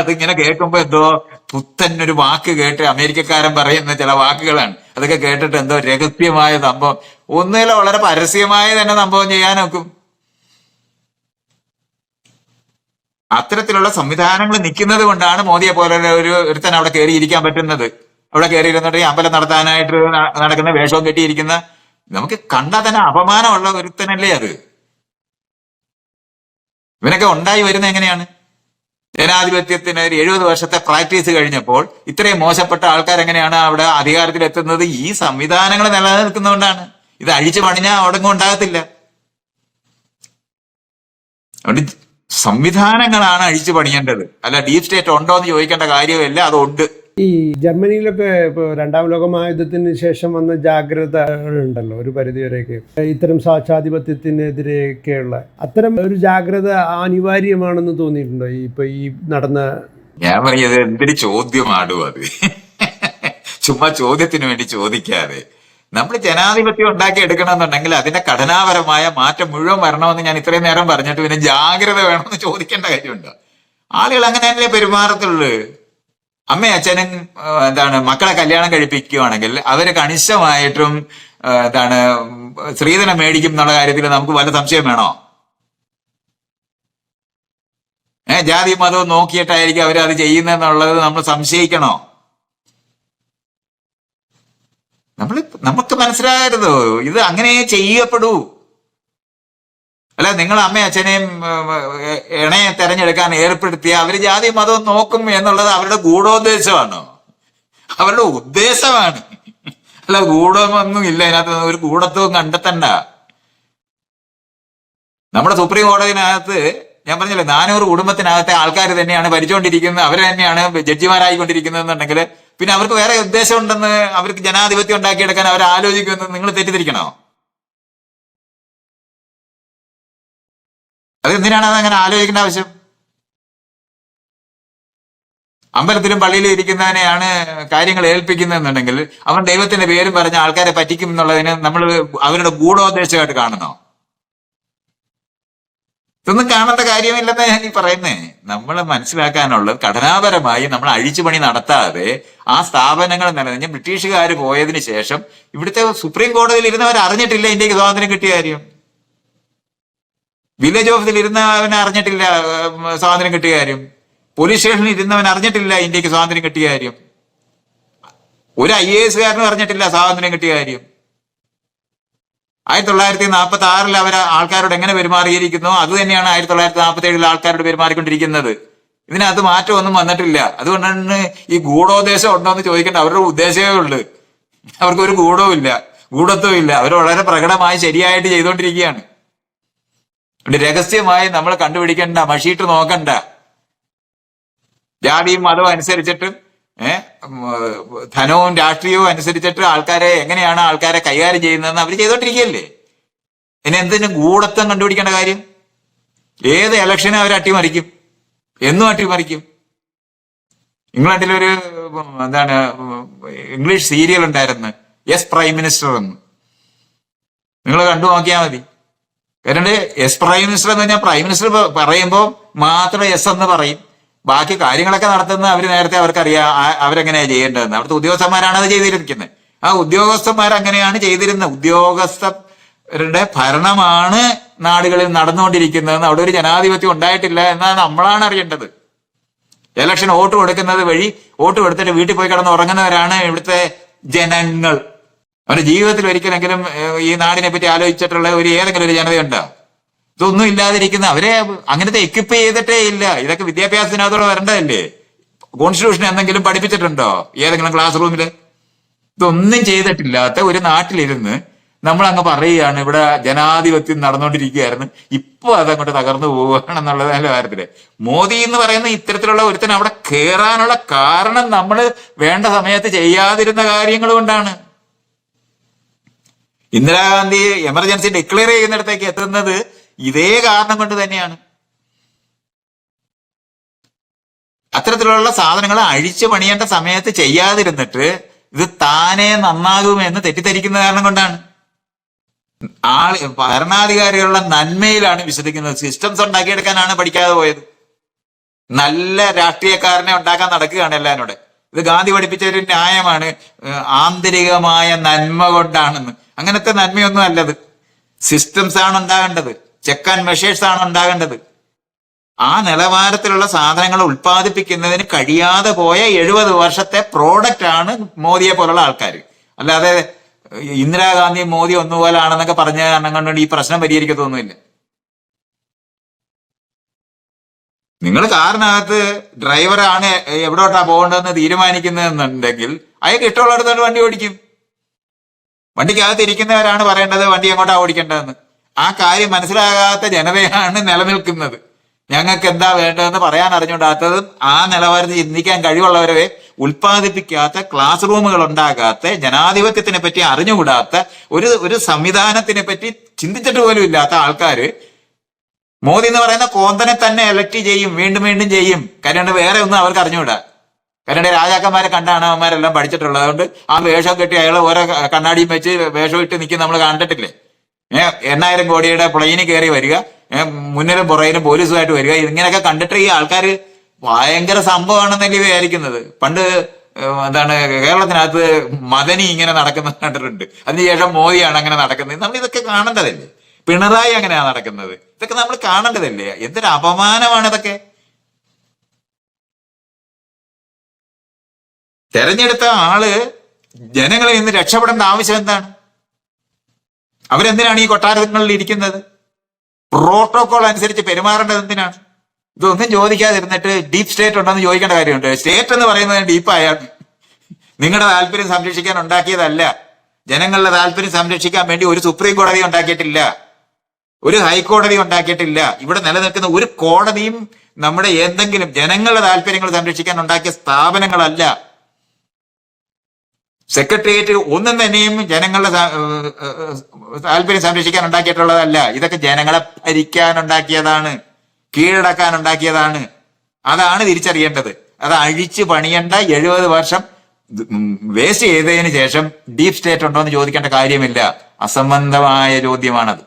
അതിങ്ങനെ കേൾക്കുമ്പോ എന്തോ പുത്തനൊരു വാക്ക് കേട്ട് അമേരിക്കക്കാരൻ പറയുന്ന ചില വാക്കുകളാണ്. അതൊക്കെ കേട്ടിട്ട് എന്തോ രഹസ്യമായ സംഭവം, ഒന്നുമില്ല, വളരെ പരസ്യമായ തന്നെ സംഭവം ചെയ്യാനൊക്കും. അത്തരത്തിലുള്ള സംവിധാനങ്ങൾ നിൽക്കുന്നത് കൊണ്ടാണ് മോദിയെ പോലെ ഒരുത്തൻ അവിടെ കയറിയിരിക്കാൻ പറ്റുന്നത്. അവിടെ കയറിയിരുന്നിട്ട് ഈ അമ്പലം നടത്താനായിട്ട് നടക്കുന്ന വേഷവും കെട്ടിയിരിക്കുന്ന, നമുക്ക് കണ്ടാൽ തന്നെ അപമാനമുള്ള ഒരുത്തനല്ലേ അത്. ഇവനൊക്കെ ഉണ്ടായി വരുന്നത് എങ്ങനെയാണ്? ജനാധിപത്യത്തിന് ഒരു 70 വർഷത്തെ പ്രാക്ടീസ് കഴിഞ്ഞപ്പോൾ ഇത്രയും മോശപ്പെട്ട ആൾക്കാർ എങ്ങനെയാണ് അവിടെ അധികാരത്തിലെത്തുന്നത്? ഈ സംവിധാനങ്ങൾ നിലനിൽക്കുന്നതുകൊണ്ടാണ്. ഇത് അഴിച്ചു പണിഞ്ഞാൽ അവിടെങ്ങും ഉണ്ടാകത്തില്ല. അതുകൊണ്ട് സംവിധാനങ്ങളാണ് അഴിച്ചു പണിയേണ്ടത്, അല്ല ഡീപ് സ്റ്റേറ്റ് ഉണ്ടോ എന്ന് ചോദിക്കേണ്ട കാര്യമില്ല. അതുണ്ട്. ഈ ജർമ്മനിയിലൊക്കെ ഇപ്പോൾ 2ാം ലോക മഹായുദ്ധത്തിന് ശേഷം വന്ന ജാഗ്രതകളുണ്ടല്ലോ ഒരു പരിധിവരെയൊക്കെ, ഇത്തരം സ്വേച്ഛാധിപത്യത്തിനെതിരെയൊക്കെയുള്ള അത്തരം ഒരു ജാഗ്രത അനിവാര്യമാണെന്ന് തോന്നിയിട്ടുണ്ടോ ഈ നടന്ന? ഞാൻ പറഞ്ഞത് എന്തൊരു ചോദ്യമാടും അത്. ചുമ്മാ ചോദ്യത്തിന് വേണ്ടി ചോദിക്കാതെ നമ്മൾ ജനാധിപത്യം ഉണ്ടാക്കി എടുക്കണമെന്നുണ്ടെങ്കിൽ അതിന്റെ ഘടനാപരമായ മാറ്റം മുഴുവൻ വരണമെന്ന് ഞാൻ ഇത്രയും നേരം പറഞ്ഞിട്ട് പിന്നെ ജാഗ്രത വേണമെന്ന് ചോദിക്കേണ്ട കാര്യമുണ്ടോ? ആളുകൾ അങ്ങനെയല്ലേ പെരുമാറത്തുള്ളൂ. അമ്മയും അച്ഛനും മക്കളെ കല്യാണം കഴിപ്പിക്കുകയാണെങ്കിൽ അവര് കണിശമായിട്ടും സ്ത്രീധനം മേടിക്കും എന്നുള്ള കാര്യത്തിൽ നമുക്ക് വല്ല സംശയം വേണോ? ജാതി മതവും നോക്കിയിട്ടായിരിക്കും അവരത് ചെയ്യുന്നതെന്നുള്ളത് നമ്മൾ സംശയിക്കണോ? നമുക്ക് മനസ്സിലാകരുതോ ഇത് അങ്ങനെ ചെയ്യപ്പെടൂ. അല്ല, നിങ്ങൾ അമ്മയും അച്ഛനെയും ഇണയെ തെരഞ്ഞെടുക്കാൻ ഏർപ്പെടുത്തിയ അവര് ജാതി മതവും നോക്കും എന്നുള്ളത് അവരുടെ ഗൂഢോദ്ദേശമാണോ? അവരുടെ ഉദ്ദേശമാണ്. അല്ല, ഗൂഢമൊന്നും ഇല്ല അതിനകത്ത്, ഒരു ഗൂഢത്വവും കണ്ടെത്തണ്ട. നമ്മുടെ സുപ്രീം കോടതിനകത്ത് ഞാൻ പറഞ്ഞില്ലേ 400 കുടുംബത്തിനകത്തെ ആൾക്കാർ തന്നെയാണ് ഭരിച്ചുകൊണ്ടിരിക്കുന്നത്, അവർ തന്നെയാണ് ജഡ്ജിമാരായിക്കൊണ്ടിരിക്കുന്നത് എന്നുണ്ടെങ്കിൽ പിന്നെ അവർക്ക് വേറെ ഉദ്ദേശം ഉണ്ടെന്ന്, അവർക്ക് ജനാധിപത്യം ഉണ്ടാക്കിയെടുക്കാൻ അവർ ആലോചിക്കുമെന്ന് നിങ്ങൾ തെറ്റിദ്ധരിക്കണോ? അത് എന്തിനാണ് അങ്ങനെ ആലോചിക്കേണ്ട ആവശ്യം? അമ്പലത്തിലും പള്ളിയിലും ഇരിക്കുന്നവനെയാണ് കാര്യങ്ങൾ ഏൽപ്പിക്കുന്നതെന്നുണ്ടെങ്കിൽ അവൻ ദൈവത്തിന്റെ പേരും പറഞ്ഞ ആൾക്കാരെ പറ്റിക്കും എന്നുള്ളതിന് നമ്മൾ അവരുടെ ഗൂഢോദ്ദേശമായിട്ട് കാണുന്നോ? ഇതൊന്നും കാണേണ്ട കാര്യമില്ലെന്ന് ഞാൻ ഈ പറയുന്നേ. നമ്മൾ മനസ്സിലാക്കാനുള്ളത് ഘടനാപരമായി നമ്മൾ അഴിച്ചുപണി നടത്താതെ ആ സ്ഥാപനങ്ങൾ നിലനിന്ന് ബ്രിട്ടീഷുകാർ പോയതിനു ശേഷം ഇവിടുത്തെ സുപ്രീം കോടതിയിൽ ഇരുന്നവർ അറിഞ്ഞിട്ടില്ല ഇന്ത്യക്ക് സ്വാതന്ത്ര്യം കിട്ടിയ കാര്യം. വില്ലേജ് ഓഫീസിൽ ഇരുന്നവൻ അറിഞ്ഞിട്ടില്ല സ്വാതന്ത്ര്യം കിട്ടിയ കാര്യം. പോലീസ് സ്റ്റേഷനിൽ ഇരുന്നവൻ അറിഞ്ഞിട്ടില്ല ഇന്ത്യക്ക് സ്വാതന്ത്ര്യം കിട്ടിയ കാര്യം. ഒരു IAS കാരനും അറിഞ്ഞിട്ടില്ല സ്വാതന്ത്ര്യം കിട്ടിയ കാര്യം. 1946 അവർ ആൾക്കാരോട് എങ്ങനെ പെരുമാറിയിരിക്കുന്നു അത് തന്നെയാണ് 1947 ആൾക്കാരോട് പെരുമാറിക്കൊണ്ടിരിക്കുന്നത്. ഇതിനകത്ത് മാറ്റമൊന്നും വന്നിട്ടില്ല. അതുകൊണ്ടാണ് ഈ ഗൂഢോദ്ദേശം ഉണ്ടോ എന്ന് ചോദിക്കേണ്ട. അവരുടെ ഉദ്ദേശമേ ഉള്ളു, അവർക്കൊരു ഗൂഢത്വവും ഇല്ല. അവർ വളരെ പ്രകടമായി ശരിയായിട്ട് ചെയ്തുകൊണ്ടിരിക്കുകയാണ്. രഹസ്യമായി നമ്മൾ കണ്ടുപിടിക്കണ്ട, മഷീട്ട് നോക്കണ്ട. ജാതിയും മതവും അനുസരിച്ചിട്ടും ധനവും രാഷ്ട്രീയവും അനുസരിച്ചിട്ട് എങ്ങനെയാണ് ആൾക്കാരെ കൈകാര്യം ചെയ്യുന്നതെന്ന് അവർ ചെയ്തോണ്ടിരിക്കുകയല്ലേ. ഇനി എന്തിനും ഗൂഢത്വം കണ്ടുപിടിക്കേണ്ട കാര്യം? ഏത് ഇലക്ഷനും അവർ അട്ടിമറിക്കും, എന്നും അട്ടിമറിക്കും. ഇംഗ്ലണ്ടിലൊരു ഇംഗ്ലീഷ് സീരിയൽ ഉണ്ടായിരുന്നു, യെസ് പ്രൈം മിനിസ്റ്റർ എന്ന്. നിങ്ങൾ കണ്ടു നോക്കിയാൽ മതി. കാരണം യെസ് പ്രൈം മിനിസ്റ്റർ എന്ന് പറഞ്ഞാൽ പ്രൈം മിനിസ്റ്റർ പറയുമ്പോൾ മാത്രം യെസ് എന്ന് പറയും, ബാക്കി കാര്യങ്ങളൊക്കെ നടത്തുന്നത് അവർ നേരത്തെ അവർക്കറിയാം അവരെങ്ങനെയാണ് ചെയ്യേണ്ടതെന്ന്. അവിടുത്തെ ഉദ്യോഗസ്ഥന്മാരാണ് അത് ചെയ്തിരിക്കുന്നത്. ആ ഉദ്യോഗസ്ഥന്മാർ അങ്ങനെയാണ് ചെയ്തിരുന്നത്. ഉദ്യോഗസ്ഥരുടെ ഭരണമാണ് നാടുകളിൽ നടന്നുകൊണ്ടിരിക്കുന്നതെന്ന്. അവിടെ ഒരു ജനാധിപത്യം ഉണ്ടായിട്ടില്ല എന്നാണ് നമ്മളാണ് അറിയേണ്ടത്. ഇലക്ഷൻ വോട്ട് കൊടുക്കുന്നത് വഴി വോട്ട് കൊടുത്തിട്ട് വീട്ടിൽ പോയി കിടന്ന് ഉറങ്ങുന്നവരാണ് ഇവിടുത്തെ ജനങ്ങൾ. അവരുടെ ജീവിതത്തിൽ ഒരിക്കലെങ്കിലും ഈ നാടിനെ പറ്റി ആലോചിച്ചിട്ടുള്ള ഏതെങ്കിലും ഒരു ജനതയുണ്ടോ? ഇതൊന്നും ഇല്ലാതിരിക്കുന്ന അവരെ അങ്ങനത്തെ എക്വിപ്പ് ചെയ്തിട്ടേ ഇല്ല. ഇതൊക്കെ വിദ്യാഭ്യാസത്തിനകത്തോടെ വരേണ്ടതല്ലേ? കോൺസ്റ്റിറ്റ്യൂഷൻ എന്തെങ്കിലും പഠിപ്പിച്ചിട്ടുണ്ടോ ഏതെങ്കിലും ക്ലാസ് റൂമില്? ഇതൊന്നും ചെയ്തിട്ടില്ലാത്ത ഒരു നാട്ടിലിരുന്ന് നമ്മൾ അങ്ങ് പറയുകയാണ് ഇവിടെ ജനാധിപത്യം നടന്നുകൊണ്ടിരിക്കുകയായിരുന്നു, ഇപ്പൊ അതങ്ങോട്ട് തകർന്നു പോവുകയാണെന്നുള്ളതല്ല കാര്യത്തില്. മോദി എന്ന് പറയുന്ന ഇത്തരത്തിലുള്ള ഒരുത്തൻ അവിടെ കയറാനുള്ള കാരണം നമ്മൾ വേണ്ട സമയത്ത് ചെയ്യാതിരുന്ന കാര്യങ്ങൾ കൊണ്ടാണ്. ഇന്ദിരാഗാന്ധി എമർജൻസി ഡിക്ലെയർ ചെയ്യുന്നിടത്തേക്ക് എത്തുന്നത് ഇതേ കാരണം കൊണ്ട് തന്നെയാണ്. അത്തരത്തിലുള്ള സാധനങ്ങൾ അഴിച്ചു പണിയേണ്ട സമയത്ത് ചെയ്യാതിരുന്നിട്ട് ഇത് താനേ നന്നാകുമെന്ന് തെറ്റിദ്ധരിക്കുന്ന കാരണം കൊണ്ടാണ്. ഭരണാധികാരികളുടെ നന്മയിലാണ് വിശ്വസിക്കുന്നത്. സിസ്റ്റംസ് ഉണ്ടാക്കിയെടുക്കാനാണ് പഠിക്കാതെ പോയത്. നല്ല രാഷ്ട്രീയക്കാരനെ ഉണ്ടാക്കാൻ നടക്കുകയാണ് എല്ലാവരോട്. ഇത് ഗാന്ധി പഠിപ്പിച്ച ഒരു ന്യായമാണ്, ആന്തരികമായ നന്മ കൊണ്ടാണെന്ന്. അങ്ങനത്തെ നന്മയൊന്നും അല്ലത്. സിസ്റ്റംസ് ആണ് ഉണ്ടാകേണ്ടത്, ചെക്ക് ആൻഡ് മെഷേഴ്സ് ആണ് ഉണ്ടാകേണ്ടത്. ആ നിലവാരത്തിലുള്ള സാധനങ്ങൾ ഉൽപ്പാദിപ്പിക്കുന്നതിന് കഴിയാതെ പോയ 70 വർഷത്തെ പ്രോഡക്റ്റ് ആണ് മോദിയെ പോലുള്ള ആൾക്കാർ. അല്ലാതെ ഇന്ദിരാഗാന്ധി മോദി ഒന്നുപോലാണെന്നൊക്കെ പറഞ്ഞ കാരണം കൊണ്ട് ഈ പ്രശ്നം പരിഹരിക്കത്തൊന്നുമില്ല. നിങ്ങൾ കാറിനകത്ത് ഡ്രൈവറാണ് എവിടോട്ടാ പോകേണ്ടതെന്ന് തീരുമാനിക്കുന്നതെന്നുണ്ടെങ്കിൽ അയാൾക്ക് ഇഷ്ടമുള്ളിടത്തോട്ട് വണ്ടി ഓടിക്കും. വണ്ടിക്കകത്ത് ഇരിക്കുന്നവരാണ് പറയേണ്ടത് വണ്ടി എങ്ങോട്ടാ ഓടിക്കേണ്ടതെന്ന്. ആ കാര്യം മനസ്സിലാകാത്ത ജനതയാണ് നിലനിൽക്കുന്നത്. ഞങ്ങൾക്ക് എന്താ വേണ്ടതെന്ന് പറയാൻ അറിഞ്ഞുകൂടാത്തതും ആ നിലവാരത്തിൽ ചിന്തിക്കാൻ കഴിവുള്ളവരെ ഉൽപ്പാദിപ്പിക്കാത്ത, ക്ലാസ് റൂമുകൾ ഉണ്ടാകാത്ത, ജനാധിപത്യത്തിനെ പറ്റി അറിഞ്ഞുകൂടാത്ത, ഒരു സംവിധാനത്തിനെ പറ്റി ചിന്തിച്ചിട്ട് പോലും ഇല്ലാത്ത ആൾക്കാര് മോദി എന്ന് പറയുന്ന കോന്തനെ തന്നെ എലക്ട് ചെയ്യും, വീണ്ടും വീണ്ടും ചെയ്യും. കാര്യം വേറെ ഒന്നും അവർക്ക് അറിഞ്ഞുകൂടാ. കാരണം രാജാക്കന്മാരെ കണ്ടാണ് അവന്മാരെല്ലാം പഠിച്ചിട്ടുള്ളത്. അതുകൊണ്ട് ആ വേഷം കെട്ടി അയാൾ ഓരോ കണ്ണാടിയും വെച്ച് വേഷം ഇട്ട് നിൽക്കും നമ്മൾ കണ്ടിട്ടില്ലേ. 8,000 കോടിയുടെ പ്ലെയിനിൽ കയറി വരിക, മുന്നിലും പുറയിലും പോലീസുമായിട്ട് വരിക. ഇങ്ങനെയൊക്കെ കണ്ടിട്ട് ഈ ആൾക്കാർ ഭയങ്കര സംഭവമാണെന്നല്ലേ വിചാരിക്കുന്നത്. പണ്ട് എന്താണ് കേരളത്തിനകത്ത് മദനി ഇങ്ങനെ നടക്കുന്നത് കണ്ടിട്ടുണ്ട്. അതിനുശേഷം മോദിയാണ് അങ്ങനെ നടക്കുന്നത്. നമ്മൾ ഇതൊക്കെ കാണേണ്ടതല്ലേ. പിണറായി അങ്ങനെയാണ് നടക്കുന്നത്. ഇതൊക്കെ നമ്മൾ കാണേണ്ടതല്ലേ. എന്തൊരു അപമാനമാണ് ഇതൊക്കെ. തെരഞ്ഞെടുത്ത ആള് ജനങ്ങളിൽ നിന്ന് രക്ഷപ്പെടേണ്ട ആവശ്യം എന്താണ്? അവരെന്തിനാണ് ഈ കൊട്ടാരങ്ങളിൽ ഇരിക്കുന്നത്? പ്രോട്ടോകോൾ അനുസരിച്ച് പെരുമാറേണ്ടത് എന്തിനാണ്? ഇതൊന്നും ചോദിക്കാതിരുന്നിട്ട് ഡീപ് സ്റ്റേറ്റ് ഉണ്ടെന്ന് ചോദിക്കേണ്ട കാര്യമുണ്ട്. സ്റ്റേറ്റ് എന്ന് പറയുന്നത് ഡീപ്പായാണ്. നിങ്ങളുടെ താല്പര്യം സംരക്ഷിക്കാൻ ഉണ്ടാക്കിയതല്ല. ജനങ്ങളുടെ താല്പര്യം സംരക്ഷിക്കാൻ വേണ്ടി ഒരു സുപ്രീം കോടതി ഉണ്ടാക്കിയിട്ടില്ല, ഒരു ഹൈക്കോടതി ഉണ്ടാക്കിയിട്ടില്ല. ഇവിടെ നിലനിൽക്കുന്ന ഒരു കോടതിയും നമ്മുടെ എന്തെങ്കിലും ജനങ്ങളുടെ താല്പര്യങ്ങൾ സംരക്ഷിക്കാൻ ഉണ്ടാക്കിയ സ്ഥാപനങ്ങളല്ല. സെക്രട്ടേറിയറ്റ് ഒന്നും തന്നെയും ജനങ്ങളുടെ താല്പര്യം സംരക്ഷിക്കാൻ ഉണ്ടാക്കിയിട്ടുള്ളതല്ല. ഇതൊക്കെ ജനങ്ങളെ ഭരിക്കാൻ ഉണ്ടാക്കിയതാണ്, കീഴടക്കാൻ ഉണ്ടാക്കിയതാണ്. അതാണ് തിരിച്ചറിയേണ്ടത്. അത് അഴിച്ചു പണിയേണ്ട 70 വർഷം വേസ്റ്റ് ചെയ്തതിന് ശേഷം ഡീപ് സ്റ്റേറ്റ് ഉണ്ടോ എന്ന് ചോദിക്കേണ്ട കാര്യമില്ല. അസംബന്ധമായ ചോദ്യമാണത്.